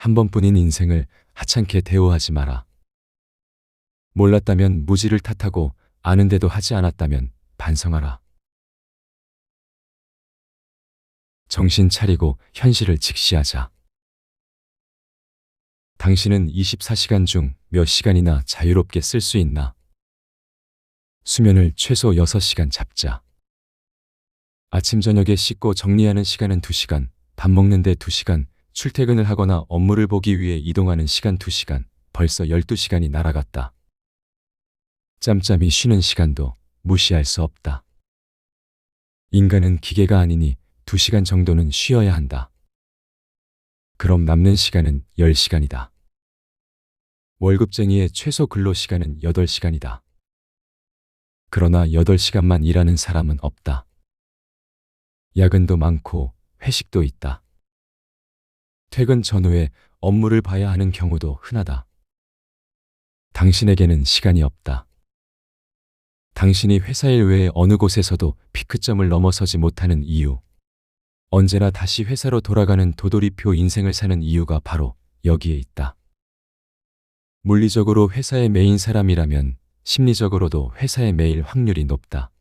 한 번뿐인 인생을 하찮게 대우하지 마라. 몰랐다면 무지를 탓하고 아는데도 하지 않았다면 반성하라. 정신 차리고 현실을 직시하자. 당신은 24시간 중 몇 시간이나 자유롭게 쓸 수 있나? 수면을 최소 6시간 잡자. 아침 저녁에 씻고 정리하는 시간은 2시간, 밥 먹는데 2시간, 출퇴근을 하거나 업무를 보기 위해 이동하는 시간 2시간, 벌써 12시간이 날아갔다. 짬짬이 쉬는 시간도 무시할 수 없다. 인간은 기계가 아니니 2시간 정도는 쉬어야 한다. 그럼 남는 시간은 10시간이다. 월급쟁이의 최소 근로시간은 8시간이다. 그러나 8시간만 일하는 사람은 없다. 야근도 많고 회식도 있다. 퇴근 전후에 업무를 봐야 하는 경우도 흔하다. 당신에게는 시간이 없다. 당신이 회사 일 외에 어느 곳에서도 피크점을 넘어서지 못하는 이유. 언제나 다시 회사로 돌아가는 도돌이표 인생을 사는 이유가 바로 여기에 있다. 물리적으로 회사에 매인 사람이라면 심리적으로도 회사에 매일 확률이 높다.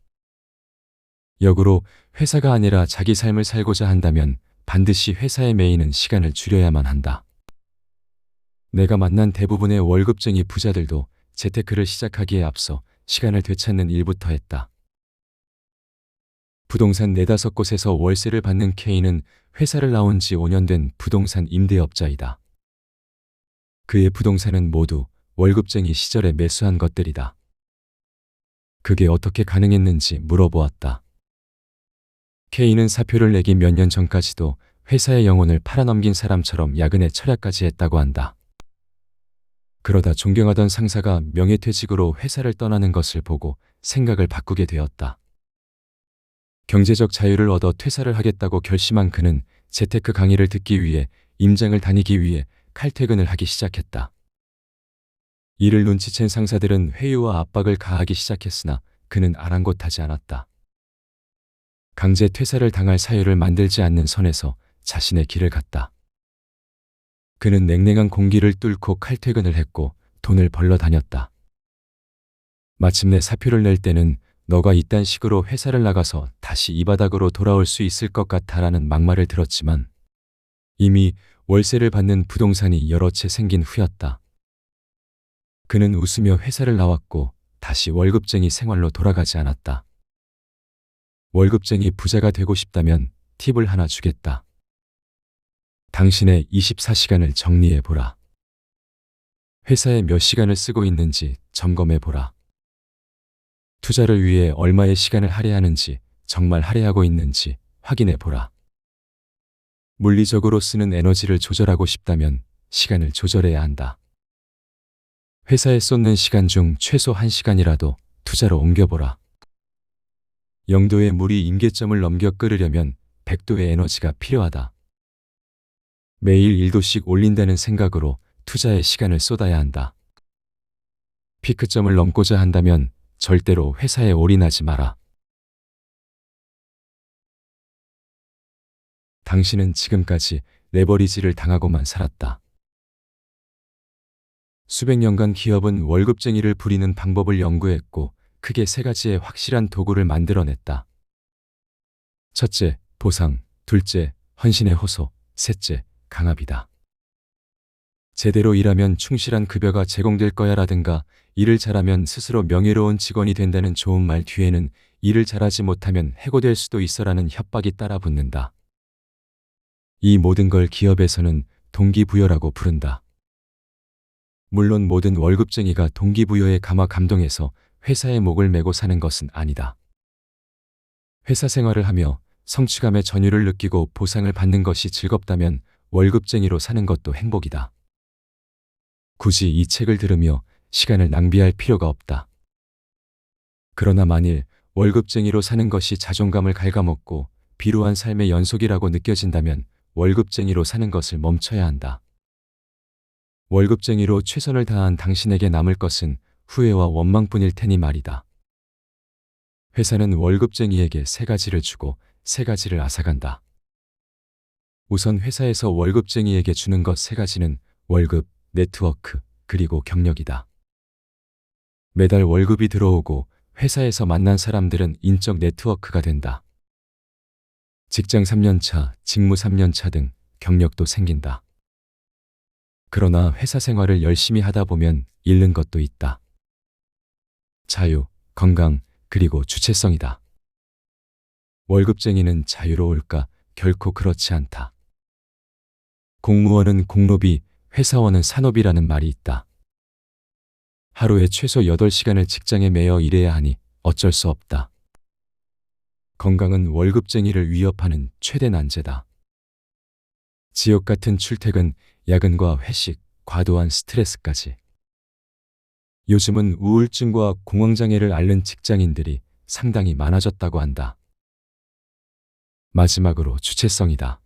역으로 회사가 아니라 자기 삶을 살고자 한다면 반드시 회사에 매이는 시간을 줄여야만 한다. 내가 만난 대부분의 월급쟁이 부자들도 재테크를 시작하기에 앞서 시간을 되찾는 일부터 했다. 부동산 4-5곳에서 월세를 받는 K는 회사를 나온 지 5년 된 부동산 임대업자이다. 그의 부동산은 모두 월급쟁이 시절에 매수한 것들이다. 그게 어떻게 가능했는지 물어보았다. K는 사표를 내기 몇 년 전까지도 회사의 영혼을 팔아넘긴 사람처럼 야근에 철야까지 했다고 한다. 그러다 존경하던 상사가 명예퇴직으로 회사를 떠나는 것을 보고 생각을 바꾸게 되었다. 경제적 자유를 얻어 퇴사를 하겠다고 결심한 그는 재테크 강의를 듣기 위해 임장을 다니기 위해 칼퇴근을 하기 시작했다. 이를 눈치챈 상사들은 회유와 압박을 가하기 시작했으나 그는 아랑곳하지 않았다. 강제 퇴사를 당할 사유를 만들지 않는 선에서 자신의 길을 갔다. 그는 냉랭한 공기를 뚫고 칼퇴근을 했고 돈을 벌러 다녔다. 마침내 사표를 낼 때는 너가 이딴 식으로 회사를 나가서 다시 이 바닥으로 돌아올 수 있을 것 같아라는 막말을 들었지만 이미 월세를 받는 부동산이 여러 채 생긴 후였다. 그는 웃으며 회사를 나왔고 다시 월급쟁이 생활로 돌아가지 않았다. 월급쟁이 부자가 되고 싶다면 팁을 하나 주겠다. 당신의 24시간을 정리해 보라. 회사에 몇 시간을 쓰고 있는지 점검해 보라. 투자를 위해 얼마의 시간을 할애하는지, 정말 할애하고 있는지 확인해 보라. 물리적으로 쓰는 에너지를 조절하고 싶다면 시간을 조절해야 한다. 회사에 쏟는 시간 중 최소 1시간이라도 투자로 옮겨보라. 0도의 물이 임계점을 넘겨 끓으려면 100도의 에너지가 필요하다. 매일 1도씩 올린다는 생각으로 투자에 시간을 쏟아야 한다. 피크점을 넘고자 한다면 절대로 회사에 올인하지 마라. 당신은 지금까지 레버리지를 당하고만 살았다. 수백 년간 기업은 월급쟁이를 부리는 방법을 연구했고 크게 3가지의 확실한 도구를 만들어냈다. 첫째, 보상. 둘째, 헌신의 호소. 셋째, 강압이다. 제대로 일하면 충실한 급여가 제공될 거야라든가 일을 잘하면 스스로 명예로운 직원이 된다는 좋은 말 뒤에는 일을 잘하지 못하면 해고될 수도 있어라는 협박이 따라붙는다. 이 모든 걸 기업에서는 동기부여라고 부른다. 물론 모든 월급쟁이가 동기부여에 감화 감동해서 회사의 목을 메고 사는 것은 아니다. 회사 생활을 하며 성취감의 전율을 느끼고 보상을 받는 것이 즐겁다면 월급쟁이로 사는 것도 행복이다. 굳이 이 책을 들으며 시간을 낭비할 필요가 없다. 그러나 만일 월급쟁이로 사는 것이 자존감을 갉아먹고 비루한 삶의 연속이라고 느껴진다면 월급쟁이로 사는 것을 멈춰야 한다. 월급쟁이로 최선을 다한 당신에게 남을 것은 후회와 원망뿐일 테니 말이다. 회사는 월급쟁이에게 3가지를 주고 3가지를 앗아간다. 우선 회사에서 월급쟁이에게 주는 것 세 가지는 월급, 네트워크, 그리고 경력이다. 매달 월급이 들어오고 회사에서 만난 사람들은 인적 네트워크가 된다. 직장 3년차, 직무 3년차 등 경력도 생긴다. 그러나 회사 생활을 열심히 하다 보면 잃는 것도 있다. 자유, 건강, 그리고 주체성이다. 월급쟁이는 자유로울까? 결코 그렇지 않다. 공무원은 공로비, 회사원은 산업이라는 말이 있다. 하루에 최소 8시간을 직장에 매여 일해야 하니 어쩔 수 없다. 건강은 월급쟁이를 위협하는 최대 난제다. 지옥 같은 출퇴근, 야근과 회식, 과도한 스트레스까지. 요즘은 우울증과 공황장애를 앓는 직장인들이 상당히 많아졌다고 한다. 마지막으로 주체성이다.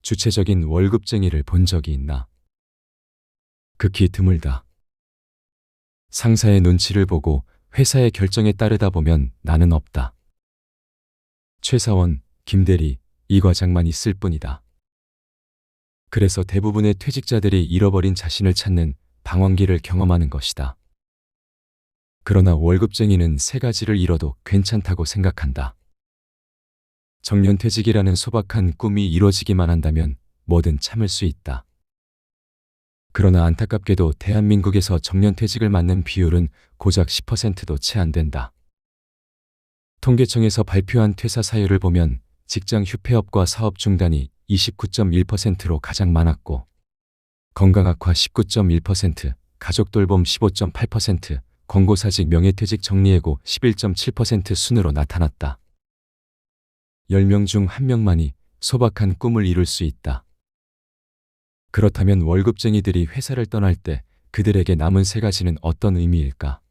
주체적인 월급쟁이를 본 적이 있나? 극히 드물다. 상사의 눈치를 보고 회사의 결정에 따르다 보면 나는 없다. 최사원, 김대리, 이 과장만 있을 뿐이다. 그래서 대부분의 퇴직자들이 잃어버린 자신을 찾는 방황기를 경험하는 것이다. 그러나 월급쟁이는 세 가지를 잃어도 괜찮다고 생각한다. 정년퇴직이라는 소박한 꿈이 이뤄지기만 한다면 뭐든 참을 수 있다. 그러나 안타깝게도 대한민국에서 정년퇴직을 맞는 비율은 고작 10%도 채 안 된다. 통계청에서 발표한 퇴사 사유를 보면 직장 휴폐업과 사업 중단이 29.1%로 가장 많았고, 건강 악화 19.1%, 가족 돌봄 15.8%, 권고사직 명예퇴직 정리해고 11.7% 순으로 나타났다. 10명 중 1명만이 소박한 꿈을 이룰 수 있다. 그렇다면 월급쟁이들이 회사를 떠날 때 그들에게 남은 세 가지는 어떤 의미일까?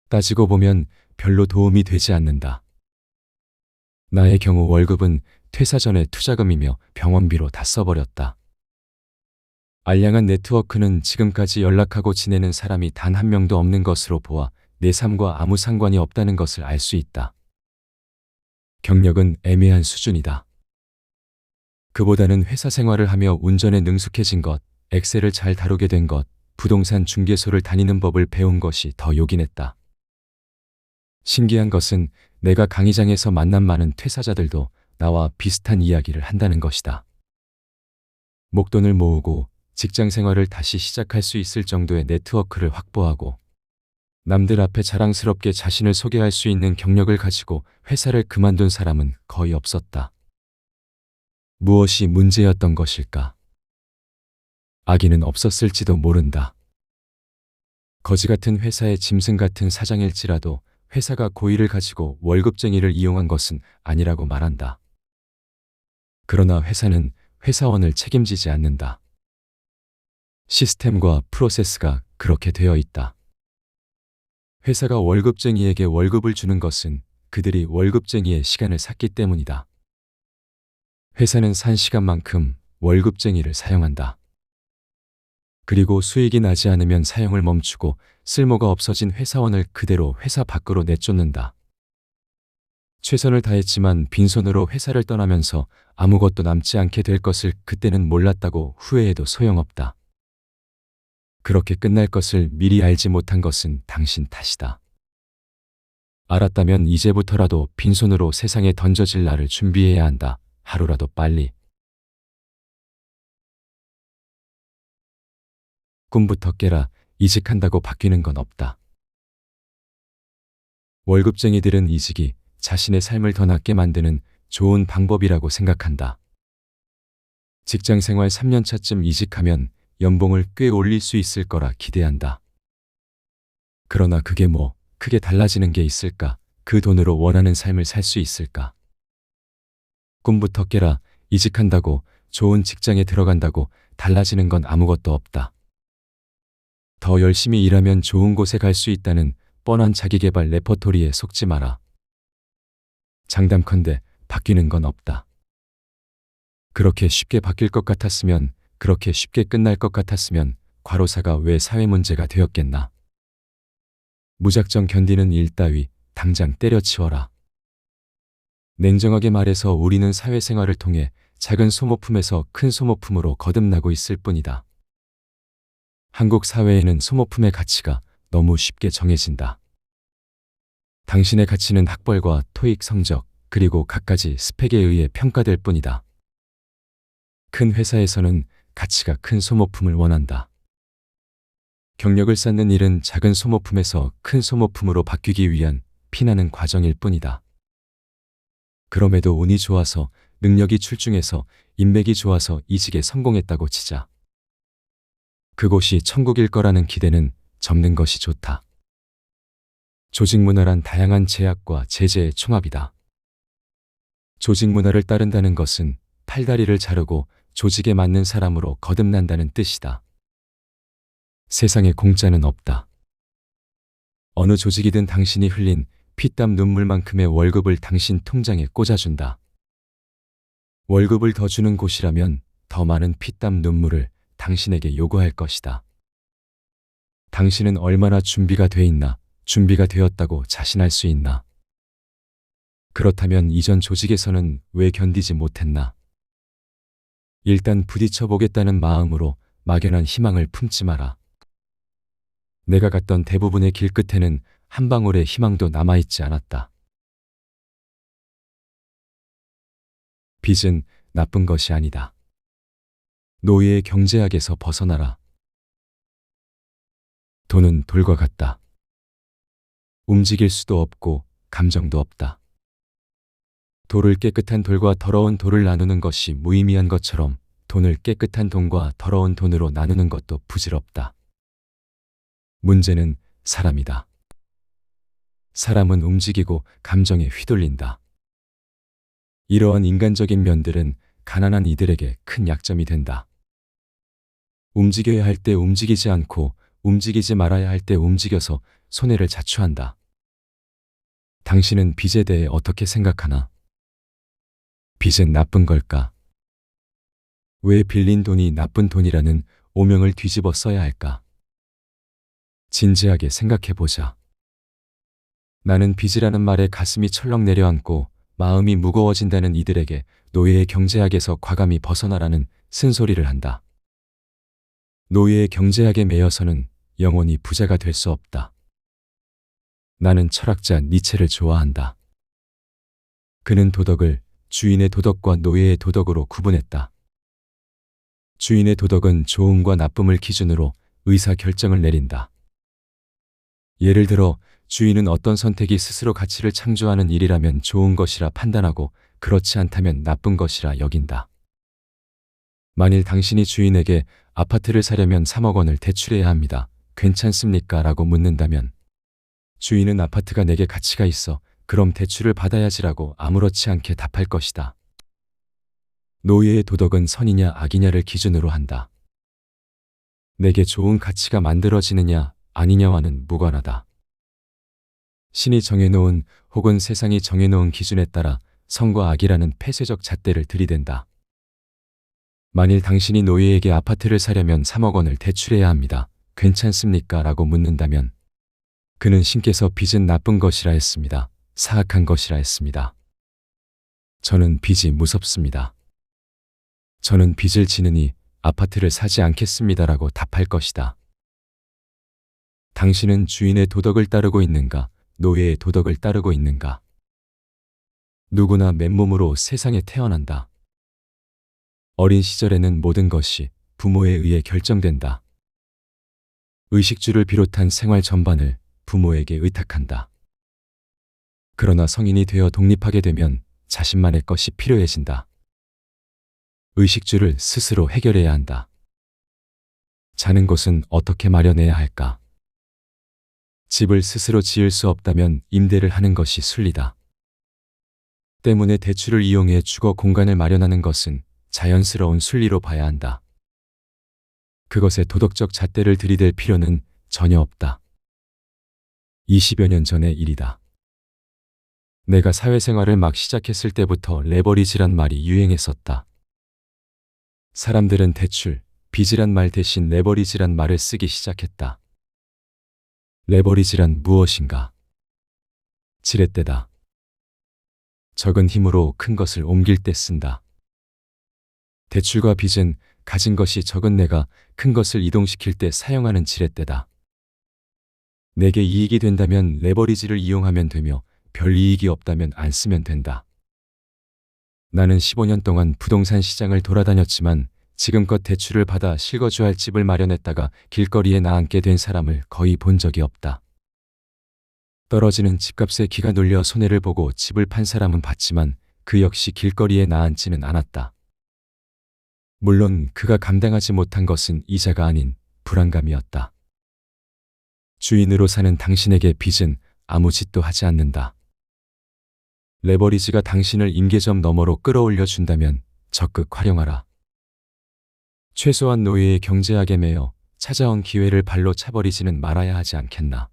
따지고 보면 별로 도움이 되지 않는다. 나의 경우 월급은 퇴사 전에 투자금이며 병원비로 다 써버렸다. 알량한 네트워크는 지금까지 연락하고 지내는 사람이 단 한 명도 없는 것으로 보아 내 삶과 아무 상관이 없다는 것을 알 수 있다. 경력은 애매한 수준이다. 그보다는 회사 생활을 하며 운전에 능숙해진 것, 엑셀을 잘 다루게 된 것, 부동산 중개소를 다니는 법을 배운 것이 더 요긴했다. 신기한 것은 내가 강의장에서 만난 많은 퇴사자들도 나와 비슷한 이야기를 한다는 것이다. 목돈을 모으고 직장 생활을 다시 시작할 수 있을 정도의 네트워크를 확보하고 남들 앞에 자랑스럽게 자신을 소개할 수 있는 경력을 가지고 회사를 그만둔 사람은 거의 없었다. 무엇이 문제였던 것일까? 악의는 없었을지도 모른다. 거지 같은 회사의 짐승 같은 사장일지라도 회사가 고의를 가지고 월급쟁이를 이용한 것은 아니라고 말한다. 그러나 회사는 회사원을 책임지지 않는다. 시스템과 프로세스가 그렇게 되어 있다. 회사가 월급쟁이에게 월급을 주는 것은 그들이 월급쟁이의 시간을 샀기 때문이다. 회사는 산 시간만큼 월급쟁이를 사용한다. 그리고 수익이 나지 않으면 사용을 멈추고 쓸모가 없어진 회사원을 그대로 회사 밖으로 내쫓는다. 최선을 다했지만 빈손으로 회사를 떠나면서 아무것도 남지 않게 될 것을 그때는 몰랐다고 후회해도 소용없다. 그렇게 끝날 것을 미리 알지 못한 것은 당신 탓이다. 알았다면 이제부터라도 빈손으로 세상에 던져질 날을 준비해야 한다. 하루라도 빨리. 꿈부터 깨라. 이직한다고 바뀌는 건 없다. 월급쟁이들은 이직이 자신의 삶을 더 낫게 만드는 좋은 방법이라고 생각한다. 직장 생활 3년차쯤 이직하면 연봉을 꽤 올릴 수 있을 거라 기대한다. 그러나 그게 뭐 크게 달라지는 게 있을까? 그 돈으로 원하는 삶을 살 수 있을까? 꿈부터 깨라. 이직한다고, 좋은 직장에 들어간다고 달라지는 건 아무것도 없다. 더 열심히 일하면 좋은 곳에 갈 수 있다는 뻔한 자기계발 레퍼토리에 속지 마라. 장담컨대 바뀌는 건 없다. 그렇게 쉽게 바뀔 것 같았으면, 그렇게 쉽게 끝날 것 같았으면 과로사가 왜 사회 문제가 되었겠나. 무작정 견디는 일 따위 당장 때려치워라. 냉정하게 말해서 우리는 사회생활을 통해 작은 소모품에서 큰 소모품으로 거듭나고 있을 뿐이다. 한국 사회에는 소모품의 가치가 너무 쉽게 정해진다. 당신의 가치는 학벌과 토익 성적, 그리고 갖가지 스펙에 의해 평가될 뿐이다. 큰 회사에서는 가치가 큰 소모품을 원한다. 경력을 쌓는 일은 작은 소모품에서 큰 소모품으로 바뀌기 위한 피나는 과정일 뿐이다. 그럼에도 운이 좋아서, 능력이 출중해서, 인맥이 좋아서 이직에 성공했다고 치자. 그곳이 천국일 거라는 기대는 접는 것이 좋다. 조직 문화란 다양한 제약과 제재의 총합이다. 조직 문화를 따른다는 것은 팔다리를 자르고 조직에 맞는 사람으로 거듭난다는 뜻이다. 세상에 공짜는 없다. 어느 조직이든 당신이 흘린 피땀 눈물만큼의 월급을 당신 통장에 꽂아준다. 월급을 더 주는 곳이라면 더 많은 피땀 눈물을 당신에게 요구할 것이다. 당신은 얼마나 준비가 돼 있나, 준비가 되었다고 자신할 수 있나? 그렇다면 이전 조직에서는 왜 견디지 못했나? 일단 부딪혀 보겠다는 마음으로 막연한 희망을 품지 마라. 내가 갔던 대부분의 길 끝에는 한 방울의 희망도 남아있지 않았다. 빚은 나쁜 것이 아니다. 노예의 경제학에서 벗어나라. 돈은 돌과 같다. 움직일 수도 없고 감정도 없다. 돌을 깨끗한 돌과 더러운 돌을 나누는 것이 무의미한 것처럼 돈을 깨끗한 돈과 더러운 돈으로 나누는 것도 부질없다. 문제는 사람이다. 사람은 움직이고 감정에 휘둘린다. 이러한 인간적인 면들은 가난한 이들에게 큰 약점이 된다. 움직여야 할 때 움직이지 않고 움직이지 말아야 할 때 움직여서 손해를 자초한다. 당신은 빚에 대해 어떻게 생각하나? 빚은 나쁜 걸까? 왜 빌린 돈이 나쁜 돈이라는 오명을 뒤집어 써야 할까? 진지하게 생각해보자. 나는 빚이라는 말에 가슴이 철렁 내려앉고 마음이 무거워진다는 이들에게 노예의 경제학에서 과감히 벗어나라는 쓴소리를 한다. 노예의 경제학에 매여서는 영원히 부자가 될 수 없다. 나는 철학자 니체를 좋아한다. 그는 도덕을 주인의 도덕과 노예의 도덕으로 구분했다. 주인의 도덕은 좋음과 나쁨을 기준으로 의사 결정을 내린다. 예를 들어 주인은 어떤 선택이 스스로 가치를 창조하는 일이라면 좋은 것이라 판단하고 그렇지 않다면 나쁜 것이라 여긴다. 만일 당신이 주인에게 아파트를 사려면 3억 원을 대출해야 합니다. 괜찮습니까? 라고 묻는다면 주인은 아파트가 내게 가치가 있어. 그럼 대출을 받아야지라고 아무렇지 않게 답할 것이다. 노예의 도덕은 선이냐 악이냐를 기준으로 한다. 내게 좋은 가치가 만들어지느냐 아니냐와는 무관하다. 신이 정해놓은 혹은 세상이 정해놓은 기준에 따라 선과 악이라는 폐쇄적 잣대를 들이댄다. 만일 당신이 노예에게 아파트를 사려면 3억 원을 대출해야 합니다. 괜찮습니까? 라고 묻는다면 그는 신께서 빚은 나쁜 것이라 했습니다. 사악한 것이라 했습니다. 저는 빚이 무섭습니다. 저는 빚을 지느니 아파트를 사지 않겠습니다라고 답할 것이다. 당신은 주인의 도덕을 따르고 있는가? 노예의 도덕을 따르고 있는가? 누구나 맨몸으로 세상에 태어난다. 어린 시절에는 모든 것이 부모에 의해 결정된다. 의식주를 비롯한 생활 전반을 부모에게 의탁한다. 그러나 성인이 되어 독립하게 되면 자신만의 것이 필요해진다. 의식주를 스스로 해결해야 한다. 자는 곳은 어떻게 마련해야 할까? 집을 스스로 지을 수 없다면 임대를 하는 것이 순리다. 때문에 대출을 이용해 주거 공간을 마련하는 것은 자연스러운 순리로 봐야 한다. 그것에 도덕적 잣대를 들이댈 필요는 전혀 없다. 20여 년 전의 일이다. 내가 사회생활을 막 시작했을 때부터 레버리지란 말이 유행했었다. 사람들은 대출, 빚이란 말 대신 레버리지란 말을 쓰기 시작했다. 레버리지란 무엇인가? 지렛대다. 적은 힘으로 큰 것을 옮길 때 쓴다. 대출과 빚은 가진 것이 적은 내가 큰 것을 이동시킬 때 사용하는 지렛대다. 내게 이익이 된다면 레버리지를 이용하면 되며 별 이익이 없다면 안 쓰면 된다. 나는 15년 동안 부동산 시장을 돌아다녔지만 지금껏 대출을 받아 실거주할 집을 마련했다가 길거리에 나앉게 된 사람을 거의 본 적이 없다. 떨어지는 집값에 기가 눌려 손해를 보고 집을 판 사람은 봤지만 그 역시 길거리에 나앉지는 않았다. 물론 그가 감당하지 못한 것은 이자가 아닌 불안감이었다. 주인으로 사는 당신에게 빚은 아무 짓도 하지 않는다. 레버리지가 당신을 임계점 너머로 끌어올려 준다면 적극 활용하라. 최소한 노예의 경제학에 매여 찾아온 기회를 발로 차버리지는 말아야 하지 않겠나.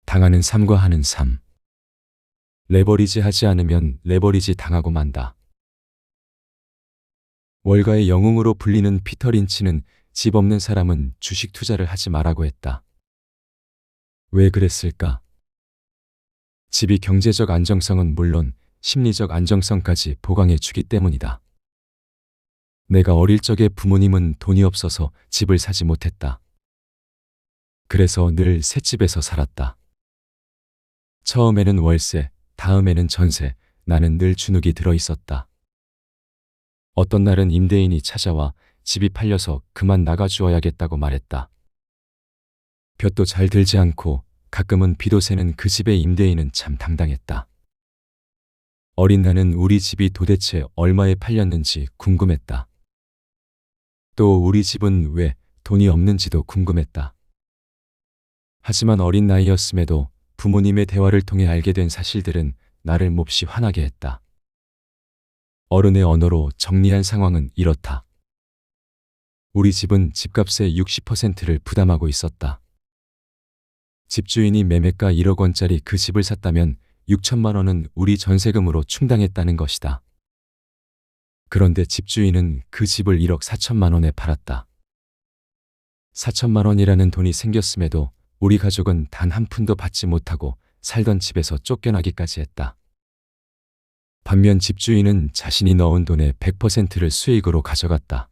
당하는 삶과 하는 삶. 레버리지 하지 않으면 레버리지 당하고 만다. 월가의 영웅으로 불리는 피터 린치는 집 없는 사람은 주식 투자를 하지 말라고 했다. 왜 그랬을까? 집이 경제적 안정성은 물론 심리적 안정성까지 보강해 주기 때문이다. 내가 어릴 적에 부모님은 돈이 없어서 집을 사지 못했다. 그래서 늘 셋집에서 살았다. 처음에는 월세, 다음에는 전세, 나는 늘 주눅이 들어 있었다. 어떤 날은 임대인이 찾아와 집이 팔려서 그만 나가주어야겠다고 말했다. 볕도 잘 들지 않고 가끔은 비도 새는 그 집의 임대인은 참 당당했다. 어린 나는 우리 집이 도대체 얼마에 팔렸는지 궁금했다. 또 우리 집은 왜 돈이 없는지도 궁금했다. 하지만 어린 나이였음에도 부모님의 대화를 통해 알게 된 사실들은 나를 몹시 화나게 했다. 어른의 언어로 정리한 상황은 이렇다. 우리 집은 집값의 60%를 부담하고 있었다. 집주인이 매매가 1억 원짜리 그 집을 샀다면 6천만 원은 우리 전세금으로 충당했다는 것이다. 그런데 집주인은 그 집을 1억 4천만 원에 팔았다. 4천만 원이라는 돈이 생겼음에도 우리 가족은 단 한 푼도 받지 못하고 살던 집에서 쫓겨나기까지 했다. 반면 집주인은 자신이 넣은 돈의 100%를 수익으로 가져갔다.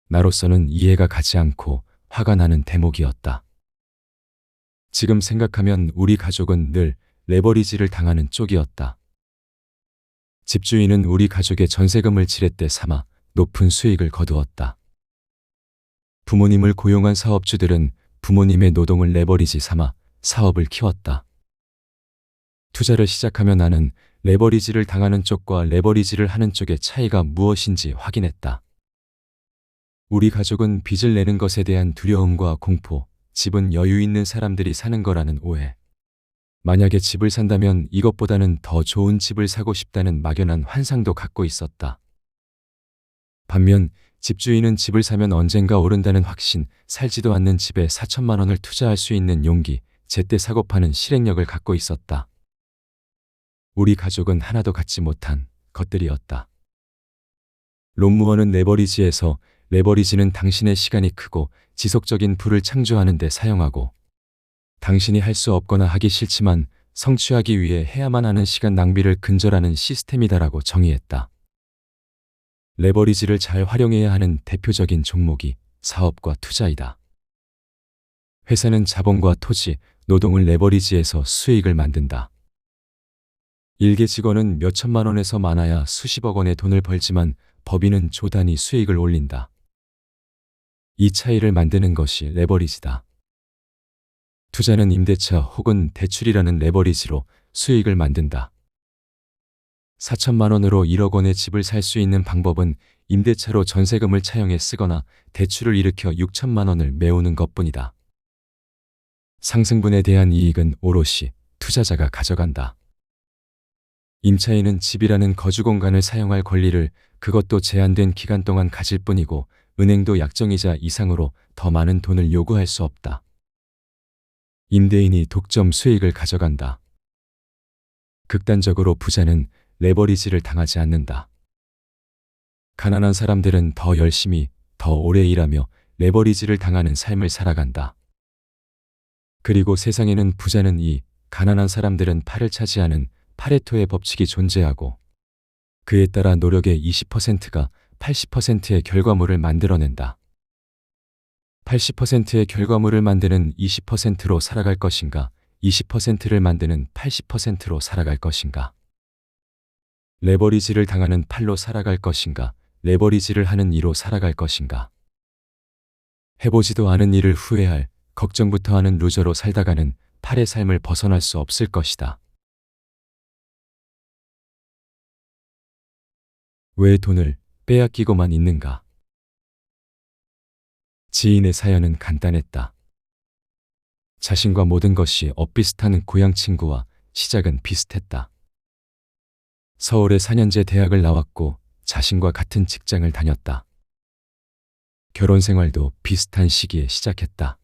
나로서는 이해가 가지 않고 화가 나는 대목이었다. 지금 생각하면 우리 가족은 늘 레버리지를 당하는 쪽이었다. 집주인은 우리 가족의 전세금을 지렛대 삼아 높은 수익을 거두었다. 부모님을 고용한 사업주들은 부모님의 노동을 레버리지 삼아 사업을 키웠다. 투자를 시작하며 나는 레버리지를 당하는 쪽과 레버리지를 하는 쪽의 차이가 무엇인지 확인했다. 우리 가족은 빚을 내는 것에 대한 두려움과 공포, 집은 여유 있는 사람들이 사는 거라는 오해. 만약에 집을 산다면 이것보다는 더 좋은 집을 사고 싶다는 막연한 환상도 갖고 있었다. 반면 집주인은 집을 사면 언젠가 오른다는 확신, 살지도 않는 집에 4천만 원을 투자할 수 있는 용기, 제때 사고 파는 실행력을 갖고 있었다. 우리 가족은 하나도 갖지 못한 것들이었다. 롬무어는 레버리지에서 레버리지는 당신의 시간이 크고 지속적인 부를 창조하는 데 사용하고 당신이 할 수 없거나 하기 싫지만 성취하기 위해 해야만 하는 시간 낭비를 근절하는 시스템이다라고 정의했다. 레버리지를 잘 활용해야 하는 대표적인 종목이 사업과 투자이다. 회사는 자본과 토지, 노동을 레버리지해서 수익을 만든다. 일개 직원은 몇 천만 원에서 많아야 수십억 원의 돈을 벌지만 법인은 조 단위 수익을 올린다. 이 차이를 만드는 것이 레버리지다. 투자는 임대차 혹은 대출이라는 레버리지로 수익을 만든다. 4천만 원으로 1억 원의 집을 살 수 있는 방법은 임대차로 전세금을 차용해 쓰거나 대출을 일으켜 6천만 원을 메우는 것뿐이다. 상승분에 대한 이익은 오롯이 투자자가 가져간다. 임차인은 집이라는 거주 공간을 사용할 권리를 그것도 제한된 기간 동안 가질 뿐이고 은행도 약정이자 이상으로 더 많은 돈을 요구할 수 없다. 임대인이 독점 수익을 가져간다. 극단적으로 부자는 레버리지를 당하지 않는다. 가난한 사람들은 더 열심히, 더 오래 일하며 레버리지를 당하는 삶을 살아간다. 그리고 세상에는 부자는 이, 가난한 사람들은 팔을 차지하는 파레토의 법칙이 존재하고 그에 따라 노력의 20%가 80%의 결과물을 만들어낸다. 80%의 결과물을 만드는 20%로 살아갈 것인가, 20%를 만드는 80%로 살아갈 것인가. 레버리지를 당하는 8로 살아갈 것인가, 레버리지를 하는 2로 살아갈 것인가. 해보지도 않은 일을 후회할, 걱정부터 하는 루저로 살다가는 8의 삶을 벗어날 수 없을 것이다. 왜 돈을 빼앗기고만 있는가? 지인의 사연은 간단했다. 자신과 모든 것이 엇비슷한 고향 친구와 시작은 비슷했다. 서울의 4년제 대학을 나왔고 자신과 같은 직장을 다녔다. 결혼 생활도 비슷한 시기에 시작했다.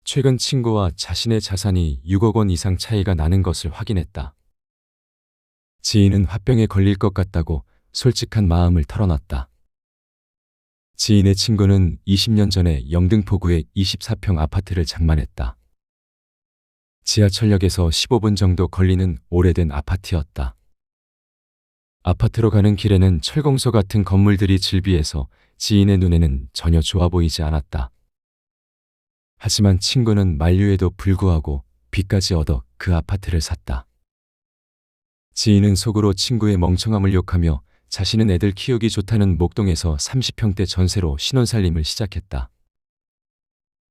최근 친구와 자신의 자산이 6억 원 이상 차이가 나는 것을 확인했다. 지인은 화병에 걸릴 것 같다고 솔직한 마음을 털어놨다. 지인의 친구는 20년 전에 영등포구에 24평 아파트를 장만했다. 지하철역에서 15분 정도 걸리는 오래된 아파트였다. 아파트로 가는 길에는 철공소 같은 건물들이 질비해서 지인의 눈에는 전혀 좋아 보이지 않았다. 하지만 친구는 만류에도 불구하고 빚까지 얻어 그 아파트를 샀다. 지인은 속으로 친구의 멍청함을 욕하며 자신은 애들 키우기 좋다는 목동에서 30평대 전세로 신혼살림을 시작했다.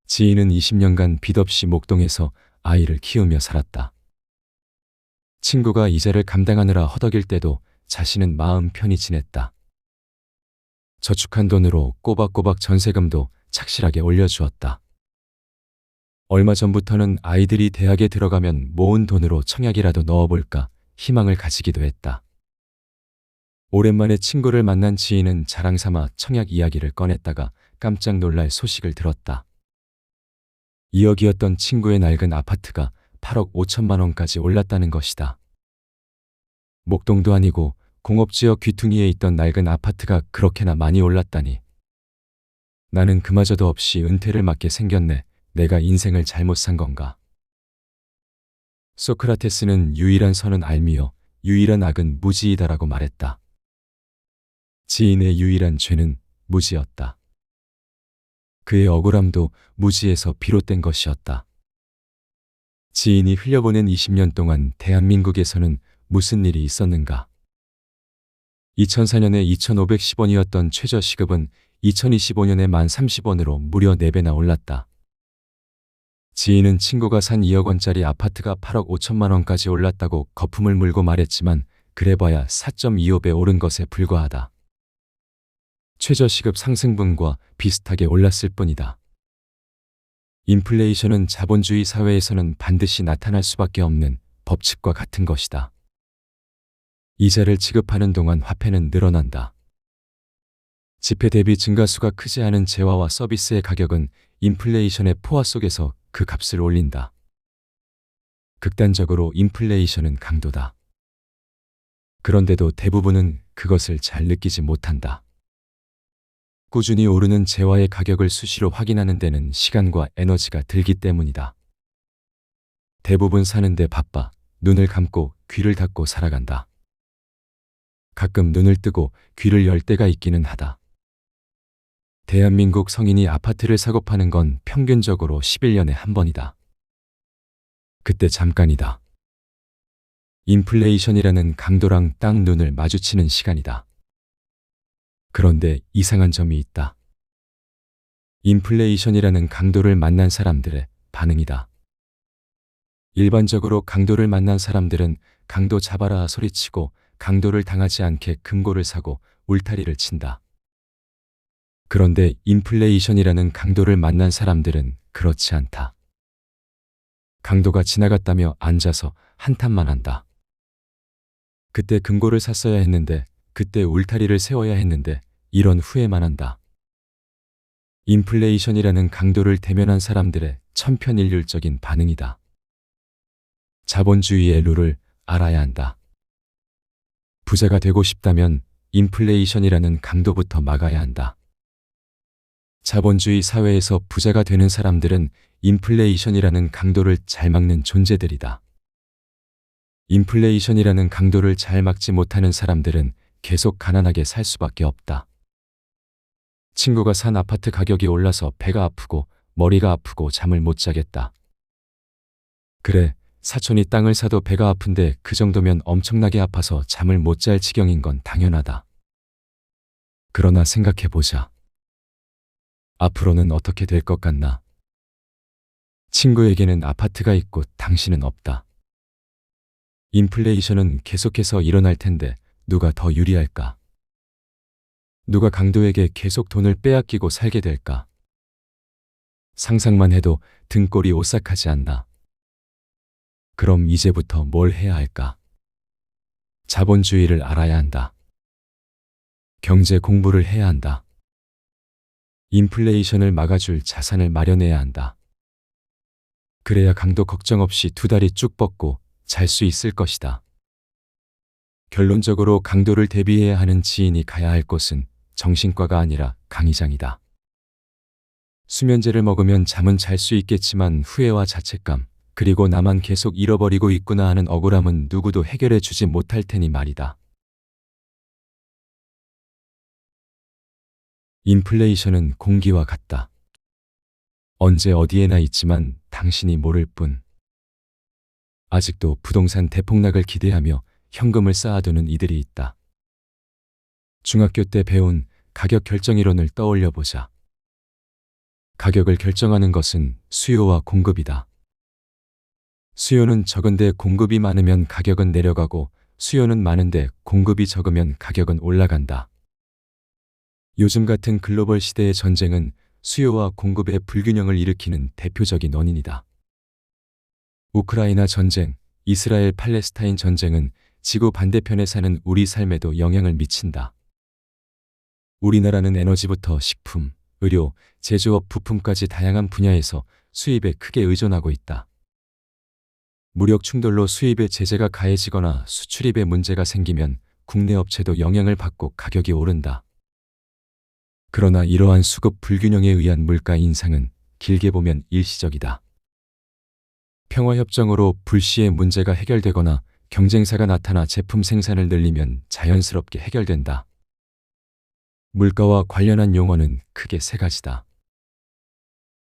지인은 20년간 빚 없이 목동에서 아이를 키우며 살았다. 친구가 이자를 감당하느라 허덕일 때도 자신은 마음 편히 지냈다. 저축한 돈으로 꼬박꼬박 전세금도 착실하게 올려주었다. 얼마 전부터는 아이들이 대학에 들어가면 모은 돈으로 청약이라도 넣어볼까 희망을 가지기도 했다. 오랜만에 친구를 만난 지인은 자랑삼아 청약 이야기를 꺼냈다가 깜짝 놀랄 소식을 들었다. 2억이었던 친구의 낡은 아파트가 8억 5천만 원까지 올랐다는 것이다. 목동도 아니고 공업지역 귀퉁이에 있던 낡은 아파트가 그렇게나 많이 올랐다니. 나는 그마저도 없이 은퇴를 맞게 생겼네. 내가 인생을 잘못 산 건가. 소크라테스는 유일한 선은 알미요, 유일한 악은 무지이다라고 말했다. 지인의 유일한 죄는 무지였다. 그의 억울함도 무지에서 비롯된 것이었다. 지인이 흘려보낸 20년 동안 대한민국에서는 무슨 일이 있었는가? 2004년에 2,510원이었던 최저시급은 2025년에 1,030원으로 무려 4배나 올랐다. 지인은 친구가 산 2억 원짜리 아파트가 8억 5천만 원까지 올랐다고 거품을 물고 말했지만 그래봐야 4.25배 오른 것에 불과하다. 최저시급 상승분과 비슷하게 올랐을 뿐이다. 인플레이션은 자본주의 사회에서는 반드시 나타날 수밖에 없는 법칙과 같은 것이다. 이자를 지급하는 동안 화폐는 늘어난다. 지폐 대비 증가수가 크지 않은 재화와 서비스의 가격은 인플레이션의 포화 속에서 그 값을 올린다. 극단적으로 인플레이션은 강도다. 그런데도 대부분은 그것을 잘 느끼지 못한다. 꾸준히 오르는 재화의 가격을 수시로 확인하는 데는 시간과 에너지가 들기 때문이다. 대부분 사는데 바빠 눈을 감고 귀를 닫고 살아간다. 가끔 눈을 뜨고 귀를 열 때가 있기는 하다. 대한민국 성인이 아파트를 사고 파는 건 평균적으로 11년에 한 번이다. 그때 잠깐이다. 인플레이션이라는 강도랑 딱 눈을 마주치는 시간이다. 그런데 이상한 점이 있다. 인플레이션이라는 강도를 만난 사람들의 반응이다. 일반적으로 강도를 만난 사람들은 강도 잡아라 소리치고 강도를 당하지 않게 금고를 사고 울타리를 친다. 그런데 인플레이션이라는 강도를 만난 사람들은 그렇지 않다. 강도가 지나갔다며 앉아서 한탄만 한다. 그때 금고를 샀어야 했는데, 그때 울타리를 세워야 했는데 이런 후회만 한다. 인플레이션이라는 강도를 대면한 사람들의 천편일률적인 반응이다. 자본주의의 룰을 알아야 한다. 부자가 되고 싶다면 인플레이션이라는 강도부터 막아야 한다. 자본주의 사회에서 부자가 되는 사람들은 인플레이션이라는 강도를 잘 막는 존재들이다. 인플레이션이라는 강도를 잘 막지 못하는 사람들은 계속 가난하게 살 수밖에 없다. 친구가 산 아파트 가격이 올라서 배가 아프고 머리가 아프고 잠을 못 자겠다. 그래, 사촌이 땅을 사도 배가 아픈데 그 정도면 엄청나게 아파서 잠을 못 잘 지경인 건 당연하다. 그러나 생각해보자. 앞으로는 어떻게 될 것 같나? 친구에게는 아파트가 있고 당신은 없다. 인플레이션은 계속해서 일어날 텐데 누가 더 유리할까? 누가 강도에게 계속 돈을 빼앗기고 살게 될까? 상상만 해도 등골이 오싹하지 않나? 그럼 이제부터 뭘 해야 할까? 자본주의를 알아야 한다. 경제 공부를 해야 한다. 인플레이션을 막아줄 자산을 마련해야 한다. 그래야 강도 걱정 없이 두 다리 쭉 뻗고 잘 수 있을 것이다. 결론적으로 강도를 대비해야 하는 지인이 가야 할 곳은 정신과가 아니라 강의장이다. 수면제를 먹으면 잠은 잘 수 있겠지만 후회와 자책감, 그리고 나만 계속 잃어버리고 있구나 하는 억울함은 누구도 해결해 주지 못할 테니 말이다. 인플레이션은 공기와 같다. 언제 어디에나 있지만 당신이 모를 뿐. 아직도 부동산 대폭락을 기대하며 현금을 쌓아두는 이들이 있다. 중학교 때 배운 가격 결정이론을 떠올려 보자. 가격을 결정하는 것은 수요와 공급이다. 수요는 적은데 공급이 많으면 가격은 내려가고 수요는 많은데 공급이 적으면 가격은 올라간다. 요즘 같은 글로벌 시대의 전쟁은 수요와 공급의 불균형을 일으키는 대표적인 원인이다. 우크라이나 전쟁, 이스라엘 팔레스타인 전쟁은 지구 반대편에 사는 우리 삶에도 영향을 미친다. 우리나라는 에너지부터 식품, 의료, 제조업, 부품까지 다양한 분야에서 수입에 크게 의존하고 있다. 무력 충돌로 수입에 제재가 가해지거나 수출입에 문제가 생기면 국내 업체도 영향을 받고 가격이 오른다. 그러나 이러한 수급 불균형에 의한 물가 인상은 길게 보면 일시적이다. 평화협정으로 불시의 문제가 해결되거나 경쟁사가 나타나 제품 생산을 늘리면 자연스럽게 해결된다. 물가와 관련한 용어는 크게 세 가지다.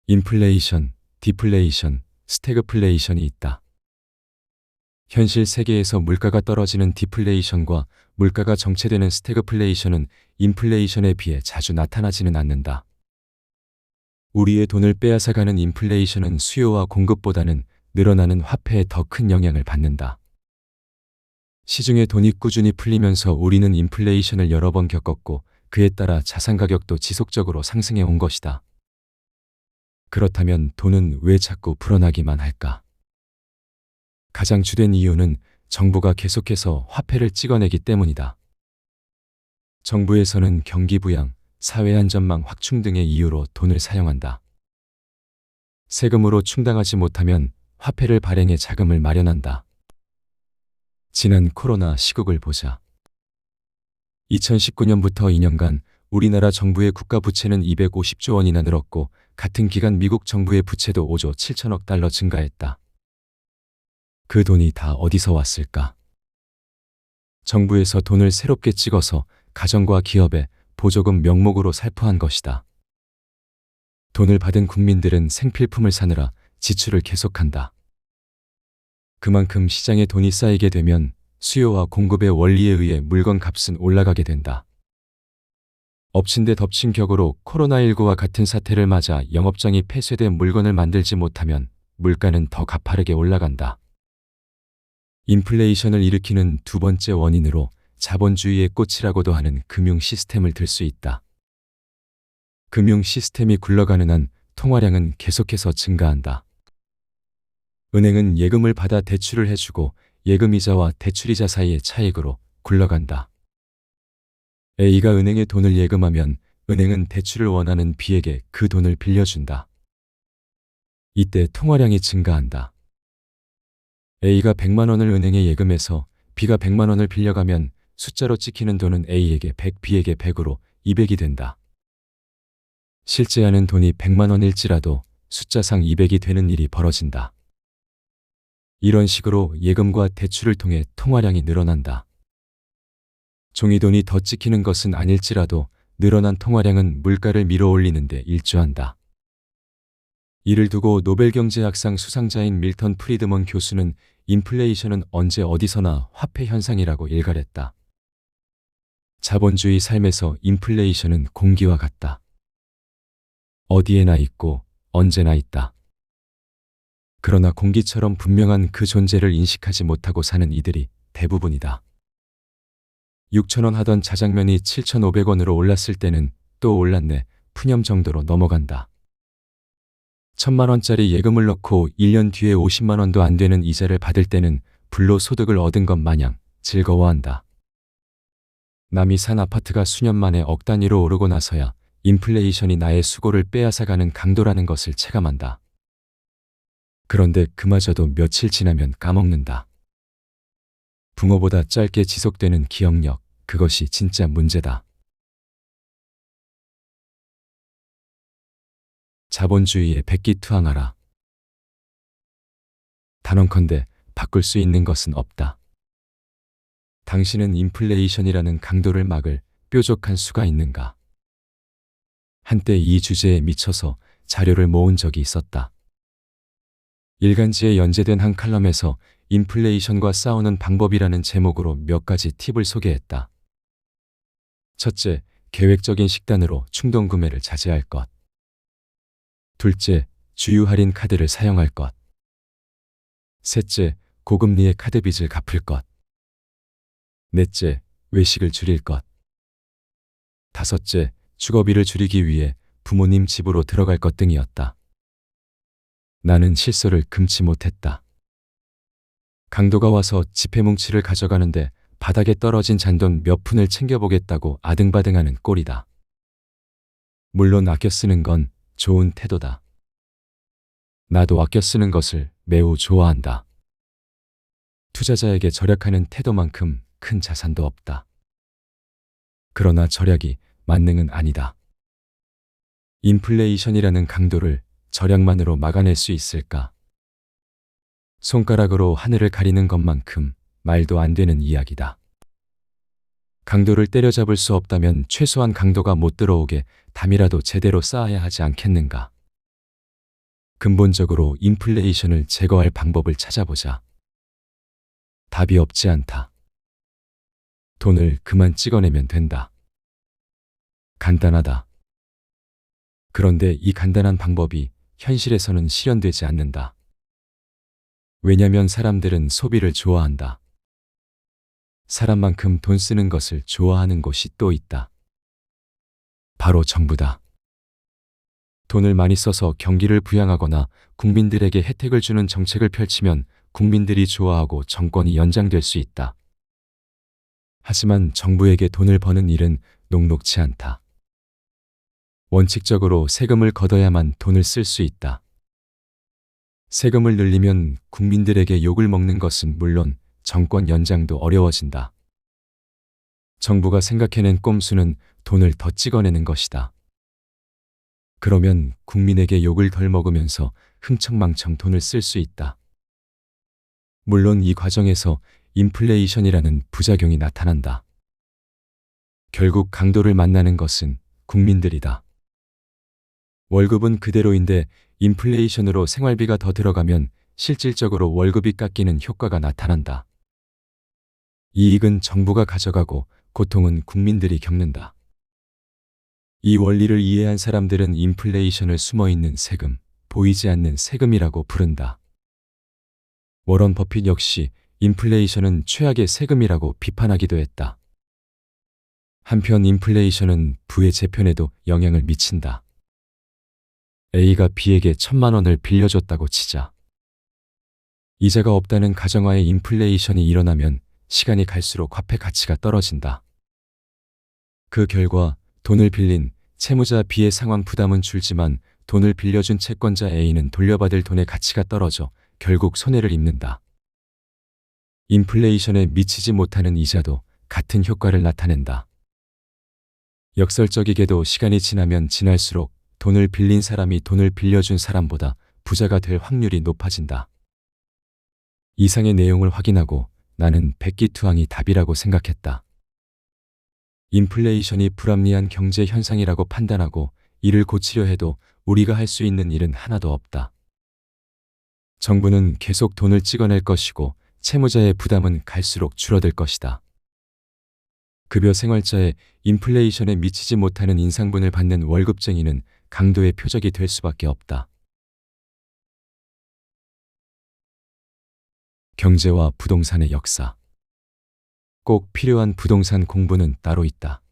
인플레이션, 디플레이션, 스태그플레이션이 있다. 현실 세계에서 물가가 떨어지는 디플레이션과 물가가 정체되는 스태그플레이션은 인플레이션에 비해 자주 나타나지는 않는다. 우리의 돈을 빼앗아가는 인플레이션은 수요와 공급보다는 늘어나는 화폐에 더 큰 영향을 받는다. 시중에 돈이 꾸준히 풀리면서 우리는 인플레이션을 여러 번 겪었고 그에 따라 자산 가격도 지속적으로 상승해 온 것이다. 그렇다면 돈은 왜 자꾸 불어나기만 할까? 가장 주된 이유는 정부가 계속해서 화폐를 찍어내기 때문이다. 정부에서는 경기 부양, 사회 안전망 확충 등의 이유로 돈을 사용한다. 세금으로 충당하지 못하면 화폐를 발행해 자금을 마련한다. 지난 코로나 시국을 보자. 2019년부터 2년간 우리나라 정부의 국가 부채는 250조 원이나 늘었고 같은 기간 미국 정부의 부채도 5조 7천억 달러 증가했다. 그 돈이 다 어디서 왔을까? 정부에서 돈을 새롭게 찍어서 가정과 기업에 보조금 명목으로 살포한 것이다. 돈을 받은 국민들은 생필품을 사느라 지출을 계속한다. 그만큼 시장에 돈이 쌓이게 되면 수요와 공급의 원리에 의해 물건 값은 올라가게 된다. 엎친 데 덮친 격으로 코로나19와 같은 사태를 맞아 영업장이 폐쇄된 물건을 만들지 못하면 물가는 더 가파르게 올라간다. 인플레이션을 일으키는 두 번째 원인으로 자본주의의 꽃이라고도 하는 금융 시스템을 들 수 있다. 금융 시스템이 굴러가는 한 통화량은 계속해서 증가한다. 은행은 예금을 받아 대출을 해주고 예금이자와 대출이자 사이의 차익으로 굴러간다. A가 은행에 돈을 예금하면 은행은 대출을 원하는 B에게 그 돈을 빌려준다. 이때 통화량이 증가한다. A가 100만 원을 은행에 예금해서 B가 100만 원을 빌려가면 숫자로 찍히는 돈은 A에게 100, B에게 100으로 200이 된다. 실제 하는 돈이 100만 원일지라도 숫자상 200이 되는 일이 벌어진다. 이런 식으로 예금과 대출을 통해 통화량이 늘어난다. 종이돈이 더 찍히는 것은 아닐지라도 늘어난 통화량은 물가를 밀어올리는 데 일조한다. 이를 두고 노벨경제학상 수상자인 밀턴 프리드먼 교수는 인플레이션은 언제 어디서나 화폐 현상이라고 일갈했다. 자본주의 삶에서 인플레이션은 공기와 같다. 어디에나 있고 언제나 있다. 그러나 공기처럼 분명한 그 존재를 인식하지 못하고 사는 이들이 대부분이다. 6,000원 하던 자장면이 7,500원으로 올랐을 때는 또 올랐네 푸념 정도로 넘어간다. 1,000만 원짜리 예금을 넣고 1년 뒤에 50만 원도 안 되는 이자를 받을 때는 불로소득을 얻은 것 마냥 즐거워한다. 남이 산 아파트가 수년 만에 억 단위로 오르고 나서야 인플레이션이 나의 수고를 빼앗아가는 강도라는 것을 체감한다. 그런데 그마저도 며칠 지나면 까먹는다. 붕어보다 짧게 지속되는 기억력, 그것이 진짜 문제다. 자본주의에 백기투항하라. 단언컨대 바꿀 수 있는 것은 없다. 당신은 인플레이션이라는 강도를 막을 뾰족한 수가 있는가? 한때 이 주제에 미쳐서 자료를 모은 적이 있었다. 일간지에 연재된 한 칼럼에서 인플레이션과 싸우는 방법이라는 제목으로 몇 가지 팁을 소개했다. 첫째, 계획적인 식단으로 충동 구매를 자제할 것. 둘째, 주유 할인 카드를 사용할 것. 셋째, 고금리의 카드 빚을 갚을 것. 넷째, 외식을 줄일 것. 다섯째, 주거비를 줄이기 위해 부모님 집으로 들어갈 것 등이었다. 나는 실소를 금치 못했다. 강도가 와서 지폐뭉치를 가져가는데 바닥에 떨어진 잔돈 몇 푼을 챙겨보겠다고 아등바등하는 꼴이다. 물론 아껴 쓰는 건 좋은 태도다. 나도 아껴 쓰는 것을 매우 좋아한다. 투자자에게 절약하는 태도만큼 큰 자산도 없다. 그러나 절약이 만능은 아니다. 인플레이션이라는 강도를 절약만으로 막아낼 수 있을까? 손가락으로 하늘을 가리는 것만큼 말도 안 되는 이야기다. 강도를 때려잡을 수 없다면 최소한 강도가 못 들어오게 담이라도 제대로 쌓아야 하지 않겠는가? 근본적으로 인플레이션을 제거할 방법을 찾아보자. 답이 없지 않다. 돈을 그만 찍어내면 된다. 간단하다. 그런데 이 간단한 방법이 현실에서는 실현되지 않는다. 왜냐면 사람들은 소비를 좋아한다. 사람만큼 돈 쓰는 것을 좋아하는 곳이 또 있다. 바로 정부다. 돈을 많이 써서 경기를 부양하거나 국민들에게 혜택을 주는 정책을 펼치면 국민들이 좋아하고 정권이 연장될 수 있다. 하지만 정부에게 돈을 버는 일은 녹록치 않다. 원칙적으로 세금을 걷어야만 돈을 쓸 수 있다. 세금을 늘리면 국민들에게 욕을 먹는 것은 물론 정권 연장도 어려워진다. 정부가 생각해낸 꼼수는 돈을 더 찍어내는 것이다. 그러면 국민에게 욕을 덜 먹으면서 흥청망청 돈을 쓸 수 있다. 물론 이 과정에서 인플레이션이라는 부작용이 나타난다. 결국 강도를 만나는 것은 국민들이다. 월급은 그대로인데 인플레이션으로 생활비가 더 들어가면 실질적으로 월급이 깎이는 효과가 나타난다. 이익은 정부가 가져가고 고통은 국민들이 겪는다. 이 원리를 이해한 사람들은 인플레이션을 숨어있는 세금, 보이지 않는 세금이라고 부른다. 워런 버핏 역시 인플레이션은 최악의 세금이라고 비판하기도 했다. 한편 인플레이션은 부의 재편에도 영향을 미친다. A가 B에게 1,000만 원을 빌려줬다고 치자. 이자가 없다는 가정하에 인플레이션이 일어나면 시간이 갈수록 화폐 가치가 떨어진다. 그 결과 돈을 빌린 채무자 B의 상환 부담은 줄지만 돈을 빌려준 채권자 A는 돌려받을 돈의 가치가 떨어져 결국 손해를 입는다. 인플레이션에 미치지 못하는 이자도 같은 효과를 나타낸다. 역설적이게도 시간이 지나면 지날수록 돈을 빌린 사람이 돈을 빌려준 사람보다 부자가 될 확률이 높아진다. 이상의 내용을 확인하고 나는 백기투항이 답이라고 생각했다. 인플레이션이 불합리한 경제 현상이라고 판단하고 이를 고치려 해도 우리가 할 수 있는 일은 하나도 없다. 정부는 계속 돈을 찍어낼 것이고 채무자의 부담은 갈수록 줄어들 것이다. 급여 생활자의 인플레이션에 미치지 못하는 인상분을 받는 월급쟁이는 강도의 표적이 될 수밖에 없다. 경제와 부동산의 역사. 꼭 필요한 부동산 공부는 따로 있다.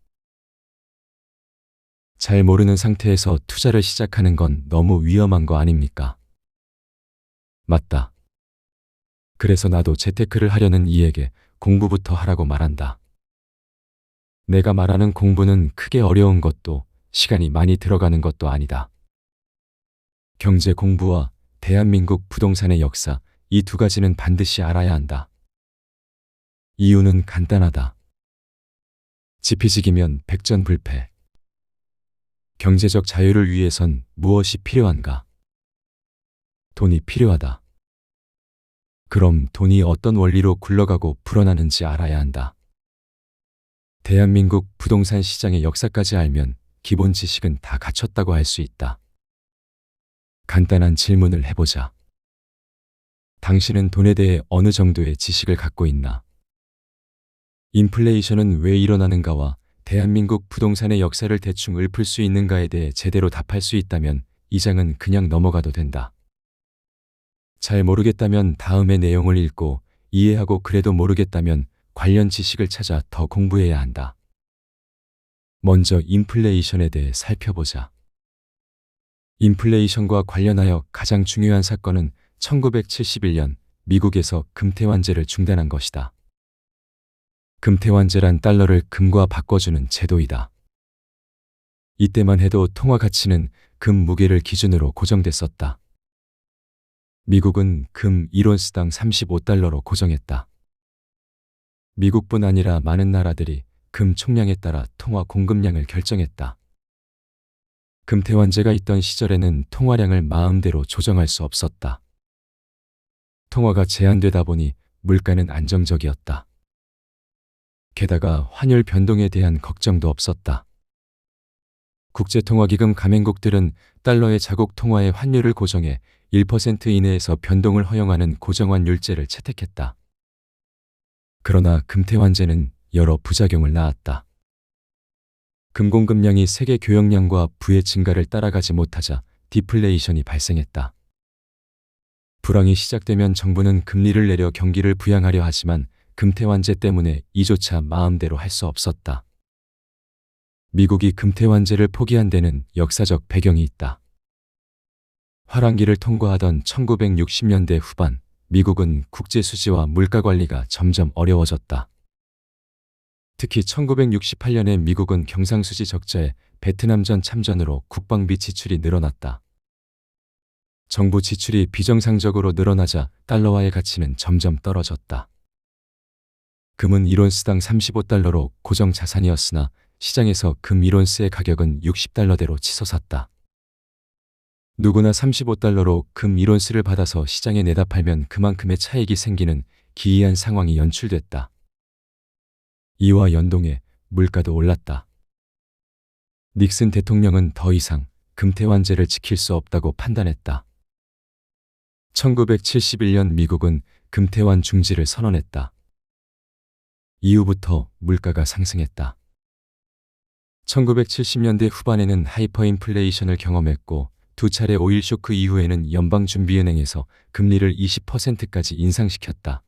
잘 모르는 상태에서 투자를 시작하는 건 너무 위험한 거 아닙니까? 맞다. 그래서 나도 재테크를 하려는 이에게 공부부터 하라고 말한다. 내가 말하는 공부는 크게 어려운 것도 시간이 많이 들어가는 것도 아니다. 경제 공부와 대한민국 부동산의 역사, 이 두 가지는 반드시 알아야 한다. 이유는 간단하다. 지피지기면 백전불패. 경제적 자유를 위해선 무엇이 필요한가? 돈이 필요하다. 그럼 돈이 어떤 원리로 굴러가고 불어나는지 알아야 한다. 대한민국 부동산 시장의 역사까지 알면 기본 지식은 다 갖췄다고 할 수 있다. 간단한 질문을 해보자. 당신은 돈에 대해 어느 정도의 지식을 갖고 있나? 인플레이션은 왜 일어나는가와 대한민국 부동산의 역사를 대충 읊을 수 있는가에 대해 제대로 답할 수 있다면 이 장은 그냥 넘어가도 된다. 잘 모르겠다면 다음의 내용을 읽고 이해하고 그래도 모르겠다면 관련 지식을 찾아 더 공부해야 한다. 먼저 인플레이션에 대해 살펴보자. 인플레이션과 관련하여 가장 중요한 사건은 1971년 미국에서 금태환제를 중단한 것이다. 금태환제란 달러를 금과 바꿔주는 제도이다. 이때만 해도 통화 가치는 금 무게를 기준으로 고정됐었다. 미국은 금 1온스당 35달러로 고정했다. 미국뿐 아니라 많은 나라들이 금 총량에 따라 통화 공급량을 결정했다. 금태환제가 있던 시절에는 통화량을 마음대로 조정할 수 없었다. 통화가 제한되다 보니 물가는 안정적이었다. 게다가 환율 변동에 대한 걱정도 없었다. 국제통화기금 가맹국들은 달러의 자국 통화의 환율을 고정해 1% 이내에서 변동을 허용하는 고정환율제를 채택했다. 그러나 금태환제는 여러 부작용을 낳았다. 금공급량이 세계 교역량과 부의 증가를 따라가지 못하자 디플레이션이 발생했다. 불황이 시작되면 정부는 금리를 내려 경기를 부양하려 하지만 금태환제 때문에 이조차 마음대로 할 수 없었다. 미국이 금태환제를 포기한 데는 역사적 배경이 있다. 화랑기를 통과하던 1960년대 후반, 미국은 국제수지와 물가관리가 점점 어려워졌다. 특히 1968년에 미국은 경상수지 적자에 베트남전 참전으로 국방비 지출이 늘어났다. 정부 지출이 비정상적으로 늘어나자 달러화의 가치는 점점 떨어졌다. 금은 1온스당 35달러로 고정 자산이었으나 시장에서 금 1온스의 가격은 60달러대로 치솟았다. 누구나 35달러로 금 1온스를 받아서 시장에 내다 팔면 그만큼의 차익이 생기는 기이한 상황이 연출됐다. 이와 연동해 물가도 올랐다. 닉슨 대통령은 더 이상 금태환제를 지킬 수 없다고 판단했다. 1971년 미국은 금태환 중지를 선언했다. 이후부터 물가가 상승했다. 1970년대 후반에는 하이퍼인플레이션을 경험했고 두 차례 오일 쇼크 이후에는 연방준비은행에서 금리를 20%까지 인상시켰다.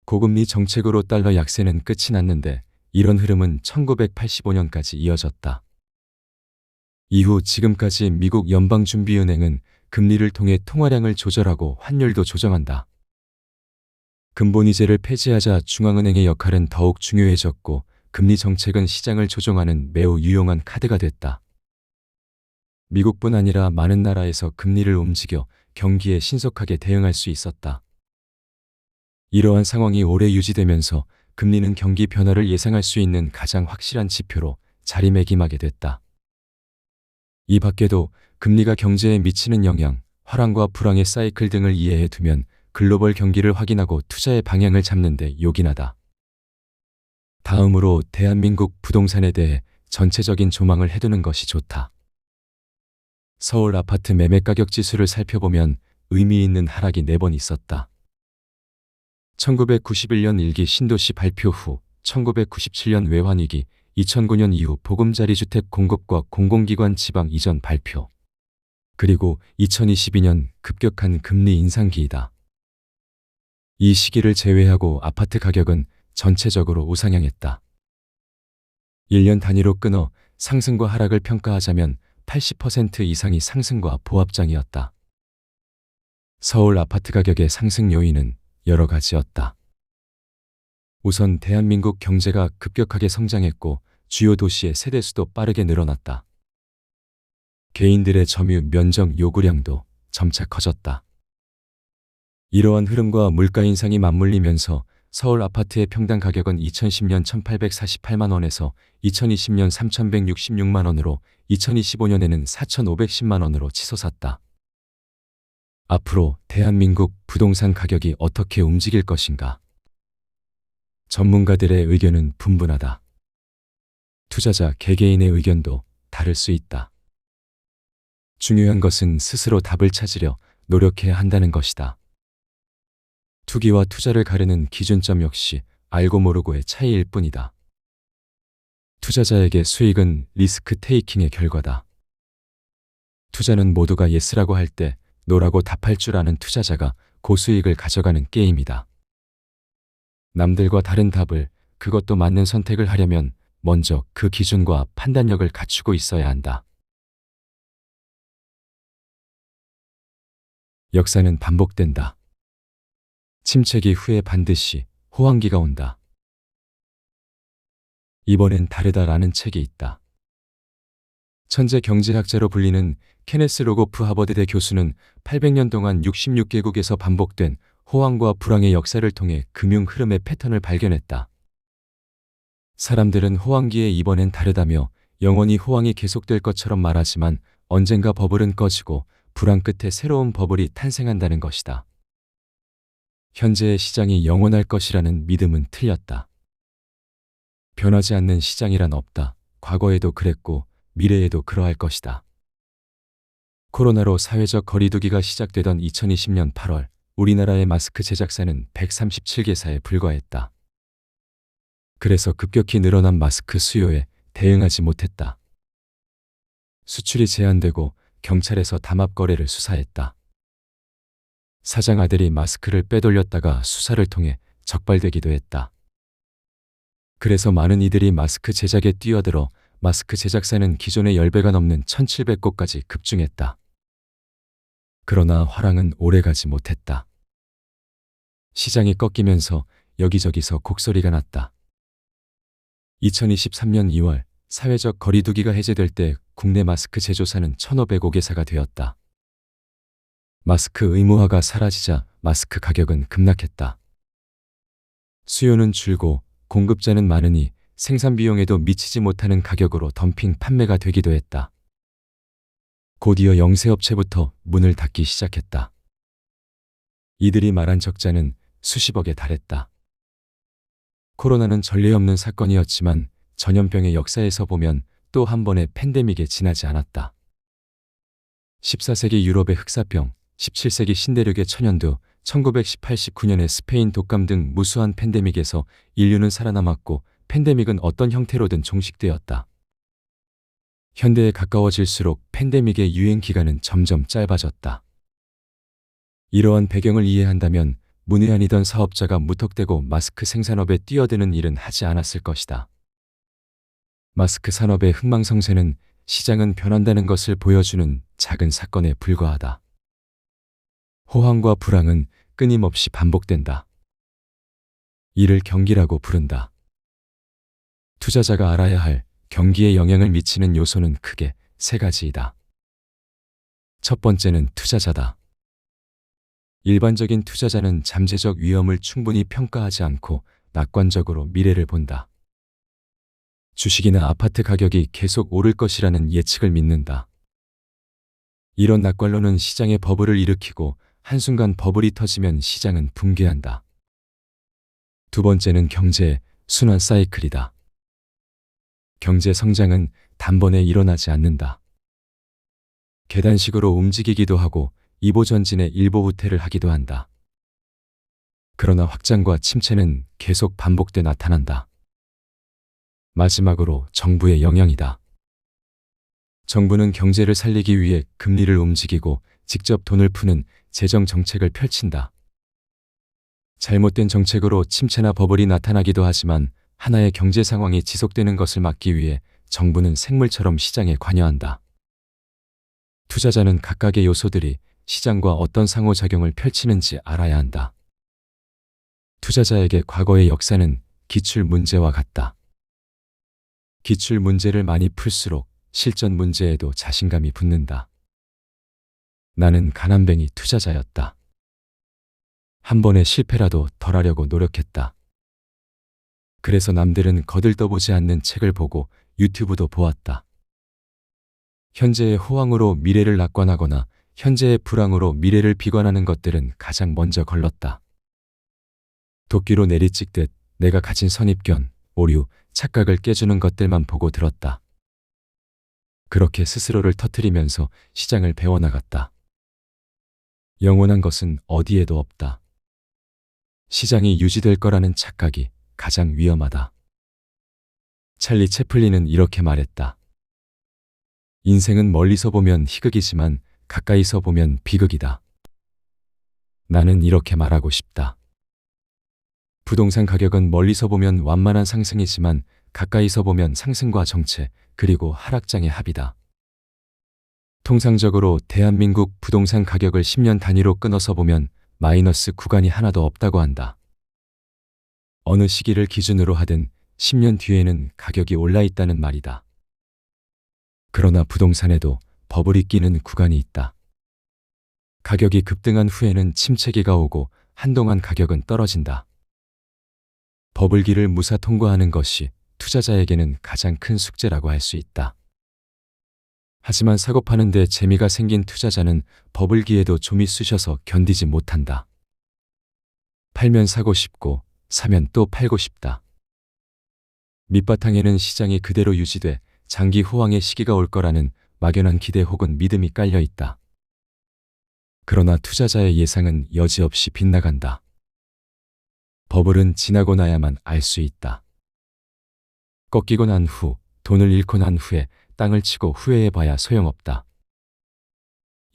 고금리 정책으로 달러 약세는 끝이 났는데 이런 흐름은 1985년까지 이어졌다. 이후 지금까지 미국 연방준비은행은 금리를 통해 통화량을 조절하고 환율도 조정한다. 근본이제를 폐지하자 중앙은행의 역할은 더욱 중요해졌고 금리 정책은 시장을 조종하는 매우 유용한 카드가 됐다. 미국뿐 아니라 많은 나라에서 금리를 움직여 경기에 신속하게 대응할 수 있었다. 이러한 상황이 오래 유지되면서 금리는 경기 변화를 예상할 수 있는 가장 확실한 지표로 자리매김하게 됐다. 이 밖에도 금리가 경제에 미치는 영향, 화랑과 불황의 사이클 등을 이해해 두면 글로벌 경기를 확인하고 투자의 방향을 잡는 데 요긴하다. 다음으로 대한민국 부동산에 대해 전체적인 조망을 해두는 것이 좋다. 서울 아파트 매매 가격 지수를 살펴보면 의미 있는 하락이 4번 있었다. 1991년 1기 신도시 발표 후, 1997년 외환위기, 2009년 이후 보금자리 주택 공급과 공공기관 지방 이전 발표. 그리고 2022년 급격한 금리 인상기이다. 이 시기를 제외하고 아파트 가격은 전체적으로 우상향했다. 1년 단위로 끊어 상승과 하락을 평가하자면 80% 이상이 상승과 보합장이었다. 서울 아파트 가격의 상승 요인은 여러 가지였다. 우선 대한민국 경제가 급격하게 성장했고 주요 도시의 세대수도 빠르게 늘어났다. 개인들의 점유 면적 요구량도 점차 커졌다. 이러한 흐름과 물가 인상이 맞물리면서 서울 아파트의 평당 가격은 2010년 1,848만 원에서 2020년 3,166만 원으로 2025년에는 4,510만 원으로 치솟았다. 앞으로 대한민국 부동산 가격이 어떻게 움직일 것인가? 전문가들의 의견은 분분하다. 투자자 개개인의 의견도 다를 수 있다. 중요한 것은 스스로 답을 찾으려 노력해야 한다는 것이다. 투기와 투자를 가르는 기준점 역시 알고 모르고의 차이일 뿐이다. 투자자에게 수익은 리스크 테이킹의 결과다. 투자는 모두가 예스라고 할 때 노라고 답할 줄 아는 투자자가 고수익을 가져가는 게임이다. 남들과 다른 답을, 그것도 맞는 선택을 하려면 먼저 그 기준과 판단력을 갖추고 있어야 한다. 역사는 반복된다. 침체기 후에 반드시 호황기가 온다. 이번엔 다르다라는 책이 있다. 천재 경제학자로 불리는 케네스 로고프 하버드대 교수는 800년 동안 66개국에서 반복된 호황과 불황의 역사를 통해 금융 흐름의 패턴을 발견했다. 사람들은 호황기에 이번엔 다르다며 영원히 호황이 계속될 것처럼 말하지만 언젠가 버블은 꺼지고 불황 끝에 새로운 버블이 탄생한다는 것이다. 현재의 시장이 영원할 것이라는 믿음은 틀렸다. 변하지 않는 시장이란 없다. 과거에도 그랬고 미래에도 그러할 것이다. 코로나로 사회적 거리두기가 시작되던 2020년 8월, 우리나라의 마스크 제작사는 137개사에 불과했다. 그래서 급격히 늘어난 마스크 수요에 대응하지 못했다. 수출이 제한되고 경찰에서 담합 거래를 수사했다. 사장 아들이 마스크를 빼돌렸다가 수사를 통해 적발되기도 했다. 그래서 많은 이들이 마스크 제작에 뛰어들어 마스크 제작사는 기존의 10배가 넘는 1,700곳까지 급증했다. 그러나 화랑은 오래가지 못했다. 시장이 꺾이면서 여기저기서 곡소리가 났다. 2023년 2월 사회적 거리두기가 해제될 때 국내 마스크 제조사는 1,505개사가 되었다. 마스크 의무화가 사라지자 마스크 가격은 급락했다. 수요는 줄고 공급자는 많으니 생산 비용에도 미치지 못하는 가격으로 덤핑 판매가 되기도 했다. 곧이어 영세업체부터 문을 닫기 시작했다. 이들이 말한 적자는 수십억에 달했다. 코로나는 전례 없는 사건이었지만 전염병의 역사에서 보면 또 한 번의 팬데믹에 지나지 않았다. 14세기 유럽의 흑사병, 17세기 신대륙의 천연두, 1918-19년의 스페인 독감 등 무수한 팬데믹에서 인류는 살아남았고 팬데믹은 어떤 형태로든 종식되었다. 현대에 가까워질수록 팬데믹의 유행 기간은 점점 짧아졌다. 이러한 배경을 이해한다면 문외한이던 사업자가 무턱대고 마스크 생산업에 뛰어드는 일은 하지 않았을 것이다. 마스크 산업의 흥망성쇠는 시장은 변한다는 것을 보여주는 작은 사건에 불과하다. 호황과 불황은 끊임없이 반복된다. 이를 경기라고 부른다. 투자자가 알아야 할 경기에 영향을 미치는 요소는 크게 3가지이다. 첫 번째는 투자자다. 일반적인 투자자는 잠재적 위험을 충분히 평가하지 않고 낙관적으로 미래를 본다. 주식이나 아파트 가격이 계속 오를 것이라는 예측을 믿는다. 이런 낙관론은 시장의 버블을 일으키고 한순간 버블이 터지면 시장은 붕괴한다. 두 번째는 경제의 순환 사이클이다. 경제 성장은 단번에 일어나지 않는다. 계단식으로 움직이기도 하고 이보전진에 일보후퇴를 하기도 한다. 그러나 확장과 침체는 계속 반복돼 나타난다. 마지막으로 정부의 영향이다. 정부는 경제를 살리기 위해 금리를 움직이고 직접 돈을 푸는 재정 정책을 펼친다. 잘못된 정책으로 침체나 버블이 나타나기도 하지만 하나의 경제 상황이 지속되는 것을 막기 위해 정부는 생물처럼 시장에 관여한다. 투자자는 각각의 요소들이 시장과 어떤 상호작용을 펼치는지 알아야 한다. 투자자에게 과거의 역사는 기출 문제와 같다. 기출 문제를 많이 풀수록 실전 문제에도 자신감이 붙는다. 나는 가난뱅이 투자자였다. 한 번의 실패라도 덜하려고 노력했다. 그래서 남들은 거들떠보지 않는 책을 보고 유튜브도 보았다. 현재의 호황으로 미래를 낙관하거나 현재의 불황으로 미래를 비관하는 것들은 가장 먼저 걸렀다. 도끼로 내리찍듯 내가 가진 선입견, 오류, 착각을 깨주는 것들만 보고 들었다. 그렇게 스스로를 터뜨리면서 시장을 배워나갔다. 영원한 것은 어디에도 없다. 시장이 유지될 거라는 착각이 가장 위험하다. 찰리 채플린은 이렇게 말했다. 인생은 멀리서 보면 희극이지만 가까이서 보면 비극이다. 나는 이렇게 말하고 싶다. 부동산 가격은 멀리서 보면 완만한 상승이지만 가까이서 보면 상승과 정체 그리고 하락장의 합이다. 통상적으로 대한민국 부동산 가격을 10년 단위로 끊어서 보면 마이너스 구간이 하나도 없다고 한다. 어느 시기를 기준으로 하든 10년 뒤에는 가격이 올라 있다는 말이다. 그러나 부동산에도 버블이 끼는 구간이 있다. 가격이 급등한 후에는 침체기가 오고 한동안 가격은 떨어진다. 버블기를 무사 통과하는 것이 투자자에게는 가장 큰 숙제라고 할 수 있다. 하지만 사고 파는 데 재미가 생긴 투자자는 버블기에도 좀이 쑤셔서 견디지 못한다. 팔면 사고 싶고 사면 또 팔고 싶다. 밑바탕에는 시장이 그대로 유지돼 장기 호황의 시기가 올 거라는 막연한 기대 혹은 믿음이 깔려 있다. 그러나 투자자의 예상은 여지없이 빗나간다. 버블은 지나고 나야만 알 수 있다. 꺾이고 난 후, 돈을 잃고 난 후에 땅을 치고 후회해봐야 소용없다.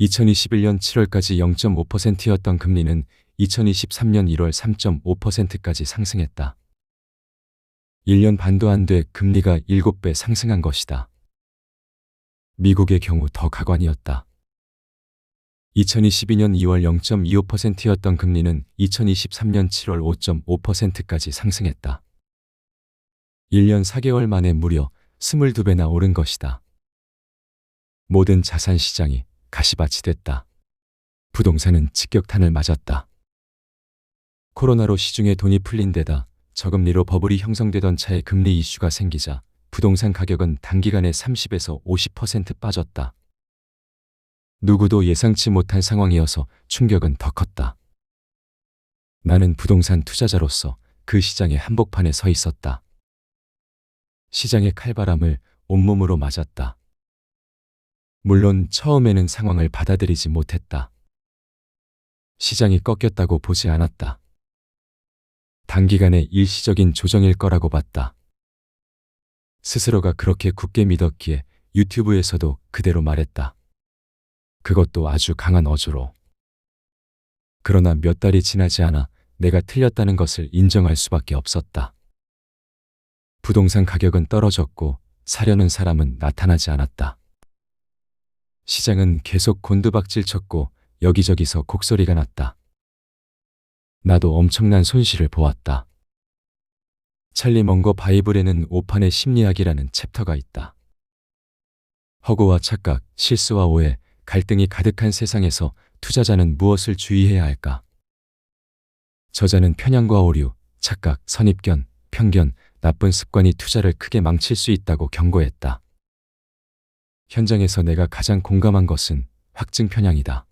2021년 7월까지 0.5%였던 금리는 2023년 1월 3.5%까지 상승했다. 1년 반도 안 돼 금리가 7배 상승한 것이다. 미국의 경우 더 가관이었다. 2022년 2월 0.25%였던 금리는 2023년 7월 5.5%까지 상승했다. 1년 4개월 만에 무려 22배나 오른 것이다. 모든 자산 시장이 가시밭이 됐다. 부동산은 직격탄을 맞았다. 코로나로 시중에 돈이 풀린 데다 저금리로 버블이 형성되던 차에 금리 이슈가 생기자 부동산 가격은 단기간에 30에서 50% 빠졌다. 누구도 예상치 못한 상황이어서 충격은 더 컸다. 나는 부동산 투자자로서 그 시장의 한복판에 서 있었다. 시장의 칼바람을 온몸으로 맞았다. 물론 처음에는 상황을 받아들이지 못했다. 시장이 꺾였다고 보지 않았다. 단기간의 일시적인 조정일 거라고 봤다. 스스로가 그렇게 굳게 믿었기에 유튜브에서도 그대로 말했다. 그것도 아주 강한 어조로. 그러나 몇 달이 지나지 않아 내가 틀렸다는 것을 인정할 수밖에 없었다. 부동산 가격은 떨어졌고 사려는 사람은 나타나지 않았다. 시장은 계속 곤두박질 쳤고 여기저기서 곡소리가 났다. 나도 엄청난 손실을 보았다. 찰리 먼거 바이블에는 오판의 심리학이라는 챕터가 있다. 허구와 착각, 실수와 오해, 갈등이 가득한 세상에서 투자자는 무엇을 주의해야 할까? 저자는 편향과 오류, 착각, 선입견, 편견, 나쁜 습관이 투자를 크게 망칠 수 있다고 경고했다. 현장에서 내가 가장 공감한 것은 확증 편향이다.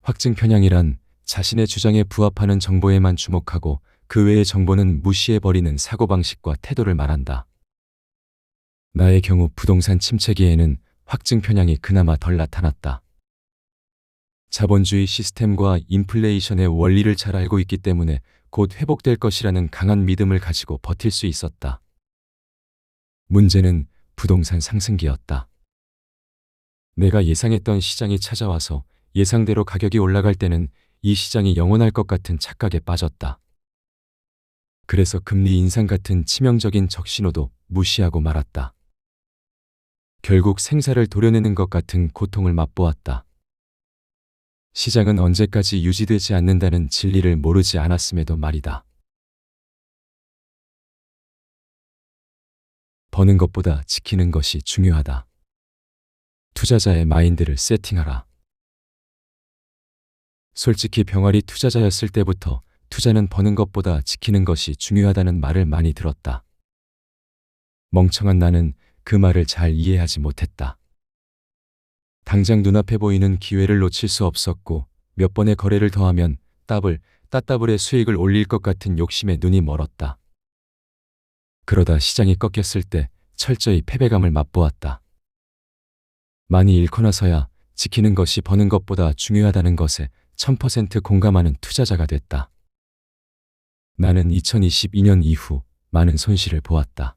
확증 편향이란 자신의 주장에 부합하는 정보에만 주목하고 그 외의 정보는 무시해버리는 사고방식과 태도를 말한다. 나의 경우 부동산 침체기에는 확증 편향이 그나마 덜 나타났다. 자본주의 시스템과 인플레이션의 원리를 잘 알고 있기 때문에 곧 회복될 것이라는 강한 믿음을 가지고 버틸 수 있었다. 문제는 부동산 상승기였다. 내가 예상했던 시장이 찾아와서 예상대로 가격이 올라갈 때는 이 시장이 영원할 것 같은 착각에 빠졌다. 그래서 금리 인상 같은 치명적인 적신호도 무시하고 말았다. 결국 생사를 도려내는 것 같은 고통을 맛보았다. 시장은 언제까지 유지되지 않는다는 진리를 모르지 않았음에도 말이다. 버는 것보다 지키는 것이 중요하다. 투자자의 마인드를 세팅하라. 솔직히 병아리 투자자였을 때부터 투자는 버는 것보다 지키는 것이 중요하다는 말을 많이 들었다. 멍청한 나는 그 말을 잘 이해하지 못했다. 당장 눈앞에 보이는 기회를 놓칠 수 없었고 몇 번의 거래를 더하면 따블의 수익을 올릴 것 같은 욕심에 눈이 멀었다. 그러다 시장이 꺾였을 때 철저히 패배감을 맛보았다. 많이 잃고 나서야 지키는 것이 버는 것보다 중요하다는 것에 1000% 공감하는 투자자가 됐다. 나는 2022년 이후 많은 손실을 보았다.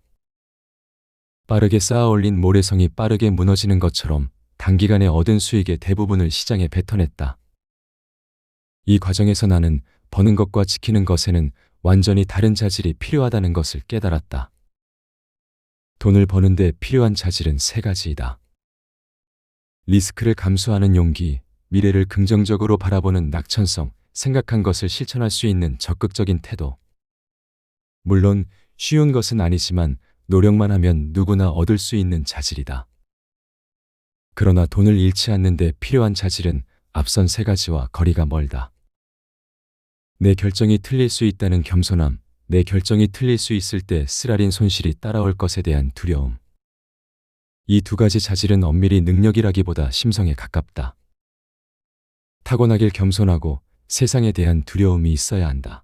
빠르게 쌓아 올린 모래성이 빠르게 무너지는 것처럼 단기간에 얻은 수익의 대부분을 시장에 뱉어냈다. 이 과정에서 나는 버는 것과 지키는 것에는 완전히 다른 자질이 필요하다는 것을 깨달았다. 돈을 버는데 필요한 자질은 3가지이다. 리스크를 감수하는 용기, 미래를 긍정적으로 바라보는 낙천성, 생각한 것을 실천할 수 있는 적극적인 태도. 물론 쉬운 것은 아니지만 노력만 하면 누구나 얻을 수 있는 자질이다. 그러나 돈을 잃지 않는 데 필요한 자질은 앞선 3가지와 거리가 멀다. 내 결정이 틀릴 수 있다는 겸손함, 내 결정이 틀릴 수 있을 때 쓰라린 손실이 따라올 것에 대한 두려움. 이 2가지 자질은 엄밀히 능력이라기보다 심성에 가깝다. 타고나길 겸손하고 세상에 대한 두려움이 있어야 한다.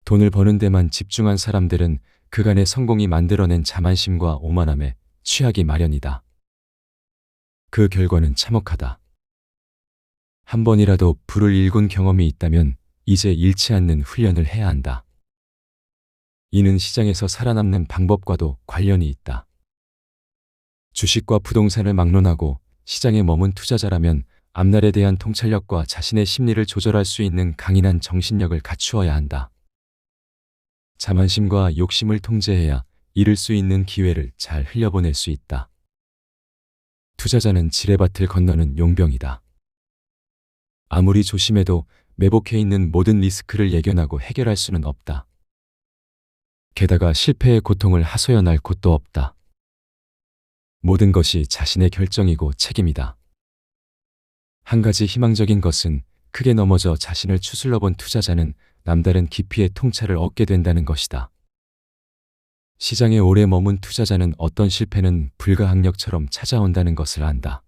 돈을 버는 데만 집중한 사람들은 그간의 성공이 만들어낸 자만심과 오만함에 취하기 마련이다. 그 결과는 참혹하다. 한 번이라도 불을 일군 경험이 있다면 이제 잃지 않는 훈련을 해야 한다. 이는 시장에서 살아남는 방법과도 관련이 있다. 주식과 부동산을 막론하고 시장에 머문 투자자라면 앞날에 대한 통찰력과 자신의 심리를 조절할 수 있는 강인한 정신력을 갖추어야 한다. 자만심과 욕심을 통제해야 잃을 수 있는 기회를 잘 흘려보낼 수 있다. 투자자는 지뢰밭을 건너는 용병이다. 아무리 조심해도 매복해 있는 모든 리스크를 예견하고 해결할 수는 없다. 게다가 실패의 고통을 하소연할 곳도 없다. 모든 것이 자신의 결정이고 책임이다. 한 가지 희망적인 것은 크게 넘어져 자신을 추슬러 본 투자자는 남다른 깊이의 통찰을 얻게 된다는 것이다. 시장에 오래 머문 투자자는 어떤 실패는 불가항력처럼 찾아온다는 것을 안다.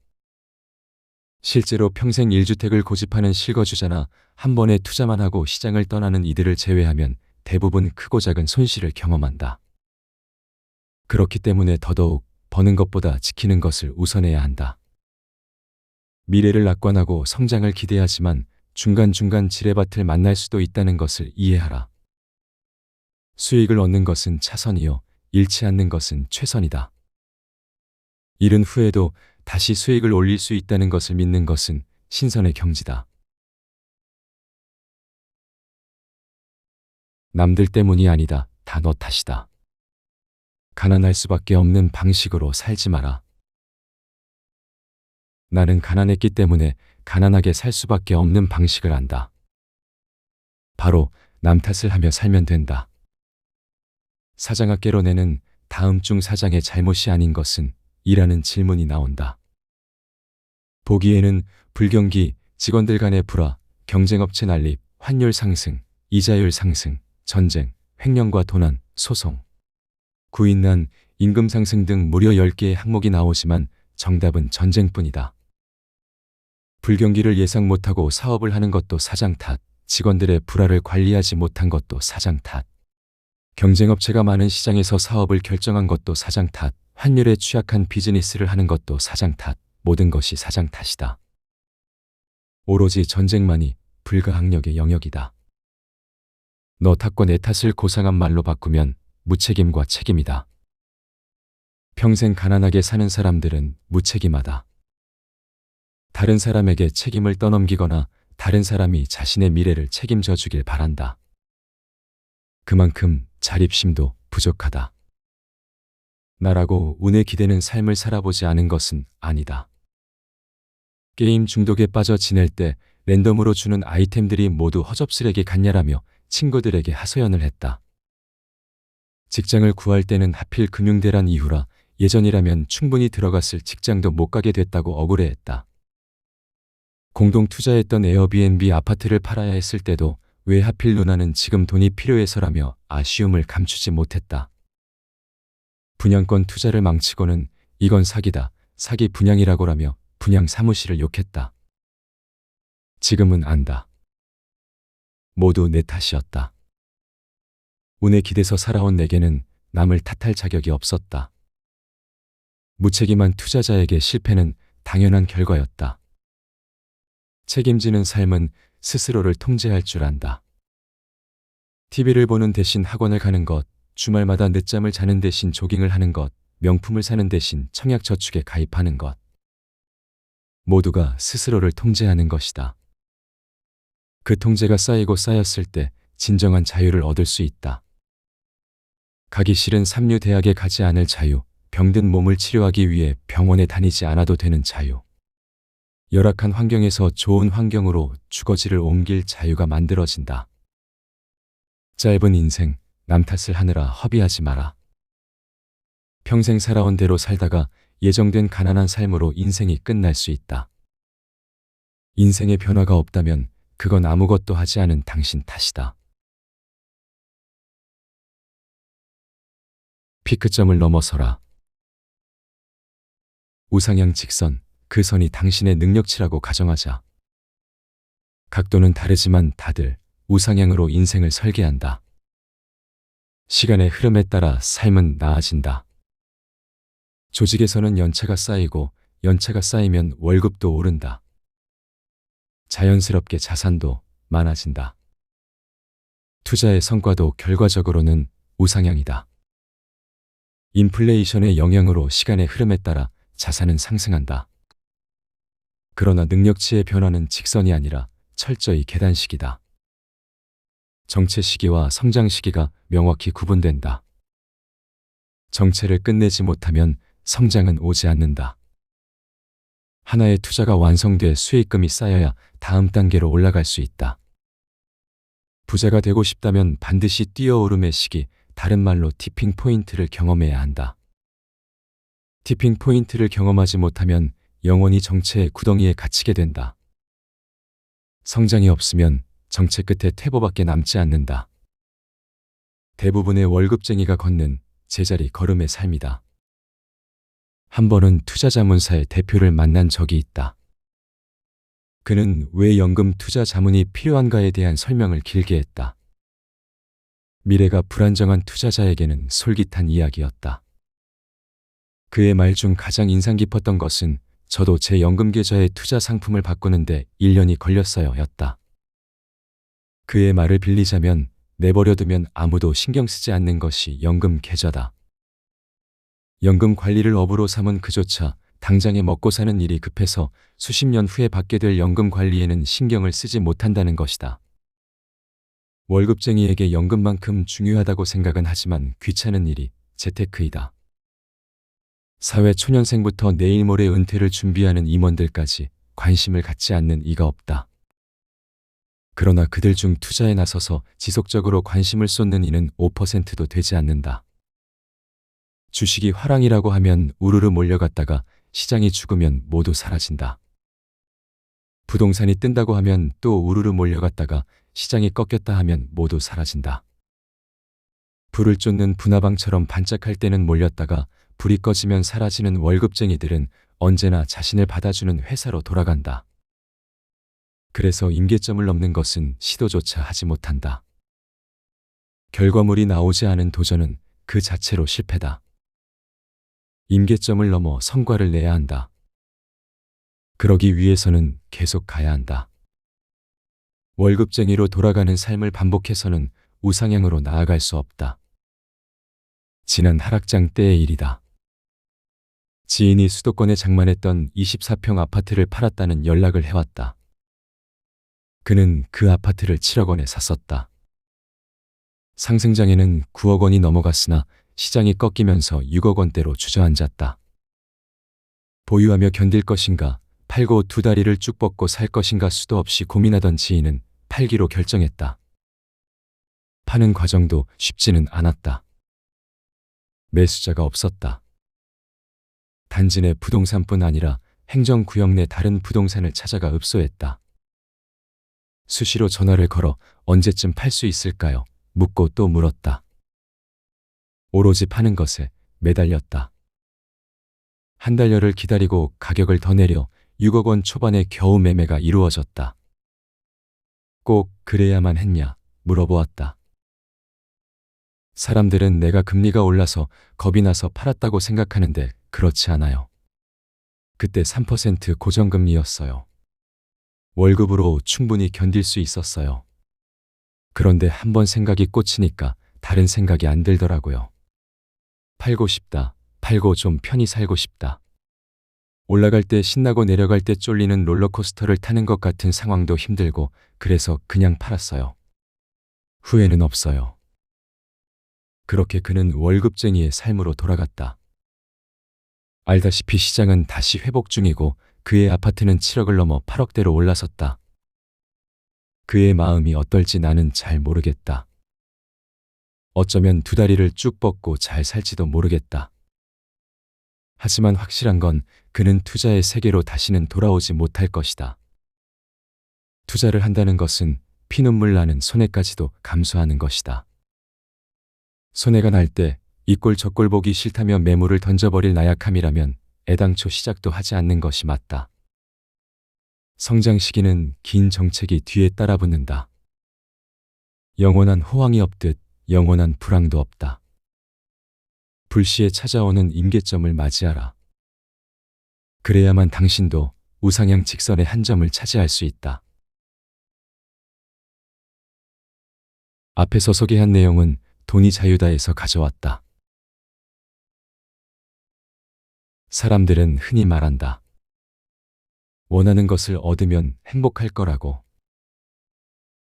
실제로 평생 1주택을 고집하는 실거주자나 한 번에 투자만 하고 시장을 떠나는 이들을 제외하면 대부분 크고 작은 손실을 경험한다. 그렇기 때문에 더더욱 버는 것보다 지키는 것을 우선해야 한다. 미래를 낙관하고 성장을 기대하지만 중간중간 지뢰밭을 만날 수도 있다는 것을 이해하라. 수익을 얻는 것은 차선이요, 잃지 않는 것은 최선이다. 잃은 후에도 다시 수익을 올릴 수 있다는 것을 믿는 것은 신선의 경지다. 남들 때문이 아니다. 다 너 탓이다. 가난할 수밖에 없는 방식으로 살지 마라. 나는 가난했기 때문에 가난하게 살 수밖에 없는 방식을 안다. 바로 남 탓을 하며 살면 된다. 사장학개로 내는 다음 중 사장의 잘못이 아닌 것은? 이라는 질문이 나온다. 보기에는 불경기, 직원들 간의 불화, 경쟁업체 난립, 환율 상승, 이자율 상승, 전쟁, 횡령과 도난, 소송, 구인난, 임금 상승 등 무려 10개의 항목이 나오지만 정답은 전쟁뿐이다. 불경기를 예상 못하고 사업을 하는 것도 사장 탓, 직원들의 불화를 관리하지 못한 것도 사장 탓, 경쟁업체가 많은 시장에서 사업을 결정한 것도 사장 탓, 환율에 취약한 비즈니스를 하는 것도 사장 탓, 모든 것이 사장 탓이다. 오로지 전쟁만이 불가항력의 영역이다. 너 탓과 내 탓을 고상한 말로 바꾸면 무책임과 책임이다. 평생 가난하게 사는 사람들은 무책임하다. 다른 사람에게 책임을 떠넘기거나 다른 사람이 자신의 미래를 책임져 주길 바란다. 그만큼 자립심도 부족하다. 나라고 운에 기대는 삶을 살아보지 않은 것은 아니다. 게임 중독에 빠져 지낼 때 랜덤으로 주는 아이템들이 모두 허접스레게 같냐라며 친구들에게 하소연을 했다. 직장을 구할 때는 하필 금융대란 이후라 예전이라면 충분히 들어갔을 직장도 못 가게 됐다고 억울해했다. 공동 투자했던 에어비앤비 아파트를 팔아야 했을 때도 왜 하필 누나는 지금 돈이 필요해서라며 아쉬움을 감추지 못했다. 분양권 투자를 망치고는 이건 사기다, 사기 분양이라고라며 분양 사무실을 욕했다. 지금은 안다. 모두 내 탓이었다. 운에 기대서 살아온 내게는 남을 탓할 자격이 없었다. 무책임한 투자자에게 실패는 당연한 결과였다. 책임지는 삶은 스스로를 통제할 줄 안다. TV를 보는 대신 학원을 가는 것, 주말마다 늦잠을 자는 대신 조깅을 하는 것, 명품을 사는 대신 청약저축에 가입하는 것. 모두가 스스로를 통제하는 것이다. 그 통제가 쌓이고 쌓였을 때 진정한 자유를 얻을 수 있다. 가기 싫은 삼류대학에 가지 않을 자유, 병든 몸을 치료하기 위해 병원에 다니지 않아도 되는 자유. 열악한 환경에서 좋은 환경으로 주거지를 옮길 자유가 만들어진다. 짧은 인생, 남 탓을 하느라 허비하지 마라. 평생 살아온 대로 살다가 예정된 가난한 삶으로 인생이 끝날 수 있다. 인생의 변화가 없다면 그건 아무것도 하지 않은 당신 탓이다. 피크점을 넘어서라. 우상향 직선, 그 선이 당신의 능력치라고 가정하자. 각도는 다르지만 다들 우상향으로 인생을 설계한다. 시간의 흐름에 따라 삶은 나아진다. 조직에서는 연차가 쌓이고 연차가 쌓이면 월급도 오른다. 자연스럽게 자산도 많아진다. 투자의 성과도 결과적으로는 우상향이다. 인플레이션의 영향으로 시간의 흐름에 따라 자산은 상승한다. 그러나 능력치의 변화는 직선이 아니라 철저히 계단식이다. 정체 시기와 성장 시기가 명확히 구분된다. 정체를 끝내지 못하면 성장은 오지 않는다. 하나의 투자가 완성돼 수익금이 쌓여야 다음 단계로 올라갈 수 있다. 부자가 되고 싶다면 반드시 뛰어오름의 시기, 다른 말로 티핑 포인트를 경험해야 한다. 티핑 포인트를 경험하지 못하면 영원히 정체의 구덩이에 갇히게 된다. 성장이 없으면 정체 끝에 퇴보밖에 남지 않는다. 대부분의 월급쟁이가 걷는 제자리 걸음의 삶이다. 한 번은 투자자문사의 대표를 만난 적이 있다. 그는 왜 연금 투자 자문이 필요한가에 대한 설명을 길게 했다. 미래가 불안정한 투자자에게는 솔깃한 이야기였다. 그의 말 중 가장 인상 깊었던 것은 저도 제 연금 계좌의 투자 상품을 바꾸는데 1년이 걸렸어요 였다. 그의 말을 빌리자면 내버려두면 아무도 신경 쓰지 않는 것이 연금 계좌다. 연금 관리를 업으로 삼은 그조차 당장에 먹고 사는 일이 급해서 수십 년 후에 받게 될 연금 관리에는 신경을 쓰지 못한다는 것이다. 월급쟁이에게 연금만큼 중요하다고 생각은 하지만 귀찮은 일이 재테크이다. 사회 초년생부터 내일 모레 은퇴를 준비하는 임원들까지 관심을 갖지 않는 이가 없다. 그러나 그들 중 투자에 나서서 지속적으로 관심을 쏟는 이는 5%도 되지 않는다. 주식이 화랑이라고 하면 우르르 몰려갔다가 시장이 죽으면 모두 사라진다. 부동산이 뜬다고 하면 또 우르르 몰려갔다가 시장이 꺾였다 하면 모두 사라진다. 불을 쫓는 분화방처럼 반짝할 때는 몰렸다가 불이 꺼지면 사라지는 월급쟁이들은 언제나 자신을 받아주는 회사로 돌아간다. 그래서 임계점을 넘는 것은 시도조차 하지 못한다. 결과물이 나오지 않은 도전은 그 자체로 실패다. 임계점을 넘어 성과를 내야 한다. 그러기 위해서는 계속 가야 한다. 월급쟁이로 돌아가는 삶을 반복해서는 우상향으로 나아갈 수 없다. 지난 하락장 때의 일이다. 지인이 수도권에 장만했던 24평 아파트를 팔았다는 연락을 해왔다. 그는 그 아파트를 7억 원에 샀었다. 상승장에는 9억 원이 넘어갔으나 시장이 꺾이면서 6억 원대로 주저앉았다. 보유하며 견딜 것인가, 팔고 두 다리를 쭉 뻗고 살 것인가 수도 없이 고민하던 지인은 팔기로 결정했다. 파는 과정도 쉽지는 않았다. 매수자가 없었다. 단지 내 부동산뿐 아니라 행정구역 내 다른 부동산을 찾아가 읍소했다. 수시로 전화를 걸어 언제쯤 팔 수 있을까요? 묻고 또 물었다. 오로지 파는 것에 매달렸다. 한 달여를 기다리고 가격을 더 내려 6억 원 초반에 겨우 매매가 이루어졌다. 꼭 그래야만 했냐 물어보았다. 사람들은 내가 금리가 올라서 겁이 나서 팔았다고 생각하는데 그렇지 않아요. 그때 3% 고정금리였어요. 월급으로 충분히 견딜 수 있었어요. 그런데 한번 생각이 꽂히니까 다른 생각이 안 들더라고요. 팔고 싶다. 팔고 좀 편히 살고 싶다. 올라갈 때 신나고 내려갈 때 쫄리는 롤러코스터를 타는 것 같은 상황도 힘들고 그래서 그냥 팔았어요. 후회는 없어요. 그렇게 그는 월급쟁이의 삶으로 돌아갔다. 알다시피 시장은 다시 회복 중이고 그의 아파트는 7억을 넘어 8억대로 올라섰다. 그의 마음이 어떨지 나는 잘 모르겠다. 어쩌면 두 다리를 쭉 뻗고 잘 살지도 모르겠다. 하지만 확실한 건 그는 투자의 세계로 다시는 돌아오지 못할 것이다. 투자를 한다는 것은 피눈물 나는 손해까지도 감수하는 것이다. 손해가 날 때 이 꼴 저 꼴 보기 싫다며 매물을 던져버릴 나약함이라면 애당초 시작도 하지 않는 것이 맞다. 성장 시기는 긴 정책이 뒤에 따라붙는다. 영원한 호황이 없듯 영원한 불황도 없다. 불시에 찾아오는 임계점을 맞이하라. 그래야만 당신도 우상향 직선의 한 점을 차지할 수 있다. 앞에서 소개한 내용은 돈이 자유다에서 가져왔다. 사람들은 흔히 말한다. 원하는 것을 얻으면 행복할 거라고.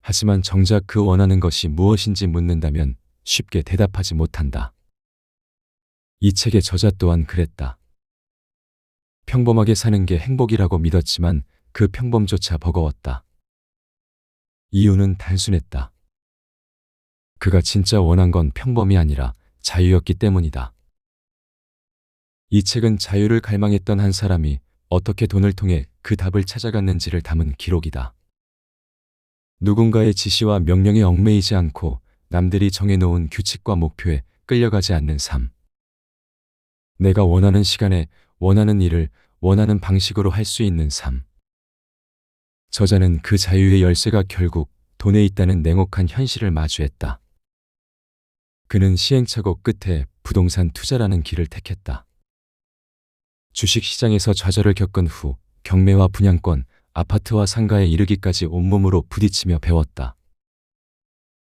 하지만 정작 그 원하는 것이 무엇인지 묻는다면 쉽게 대답하지 못한다. 이 책의 저자 또한 그랬다. 평범하게 사는 게 행복이라고 믿었지만 그 평범조차 버거웠다. 이유는 단순했다. 그가 진짜 원한 건 평범이 아니라 자유였기 때문이다. 이 책은 자유를 갈망했던 한 사람이 어떻게 돈을 통해 그 답을 찾아갔는지를 담은 기록이다. 누군가의 지시와 명령에 얽매이지 않고 남들이 정해놓은 규칙과 목표에 끌려가지 않는 삶. 내가 원하는 시간에 원하는 일을 원하는 방식으로 할 수 있는 삶. 저자는 그 자유의 열쇠가 결국 돈에 있다는 냉혹한 현실을 마주했다. 그는 시행착오 끝에 부동산 투자라는 길을 택했다. 주식시장에서 좌절을 겪은 후 경매와 분양권, 아파트와 상가에 이르기까지 온몸으로 부딪히며 배웠다.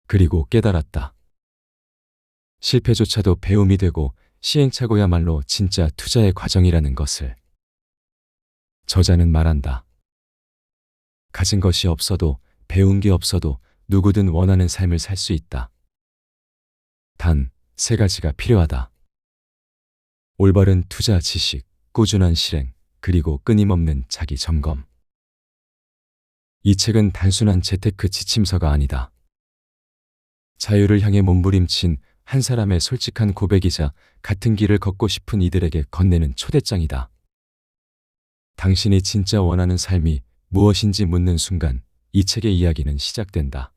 그리고 깨달았다. 실패조차도 배움이 되고 시행착오야말로 진짜 투자의 과정이라는 것을. 저자는 말한다. 가진 것이 없어도 배운 게 없어도 누구든 원하는 삶을 살 수 있다. 단, 세 가지가 필요하다. 올바른 투자 지식, 꾸준한 실행, 그리고 끊임없는 자기 점검. 이 책은 단순한 재테크 지침서가 아니다. 자유를 향해 몸부림친 한 사람의 솔직한 고백이자 같은 길을 걷고 싶은 이들에게 건네는 초대장이다. 당신이 진짜 원하는 삶이 무엇인지 묻는 순간 이 책의 이야기는 시작된다.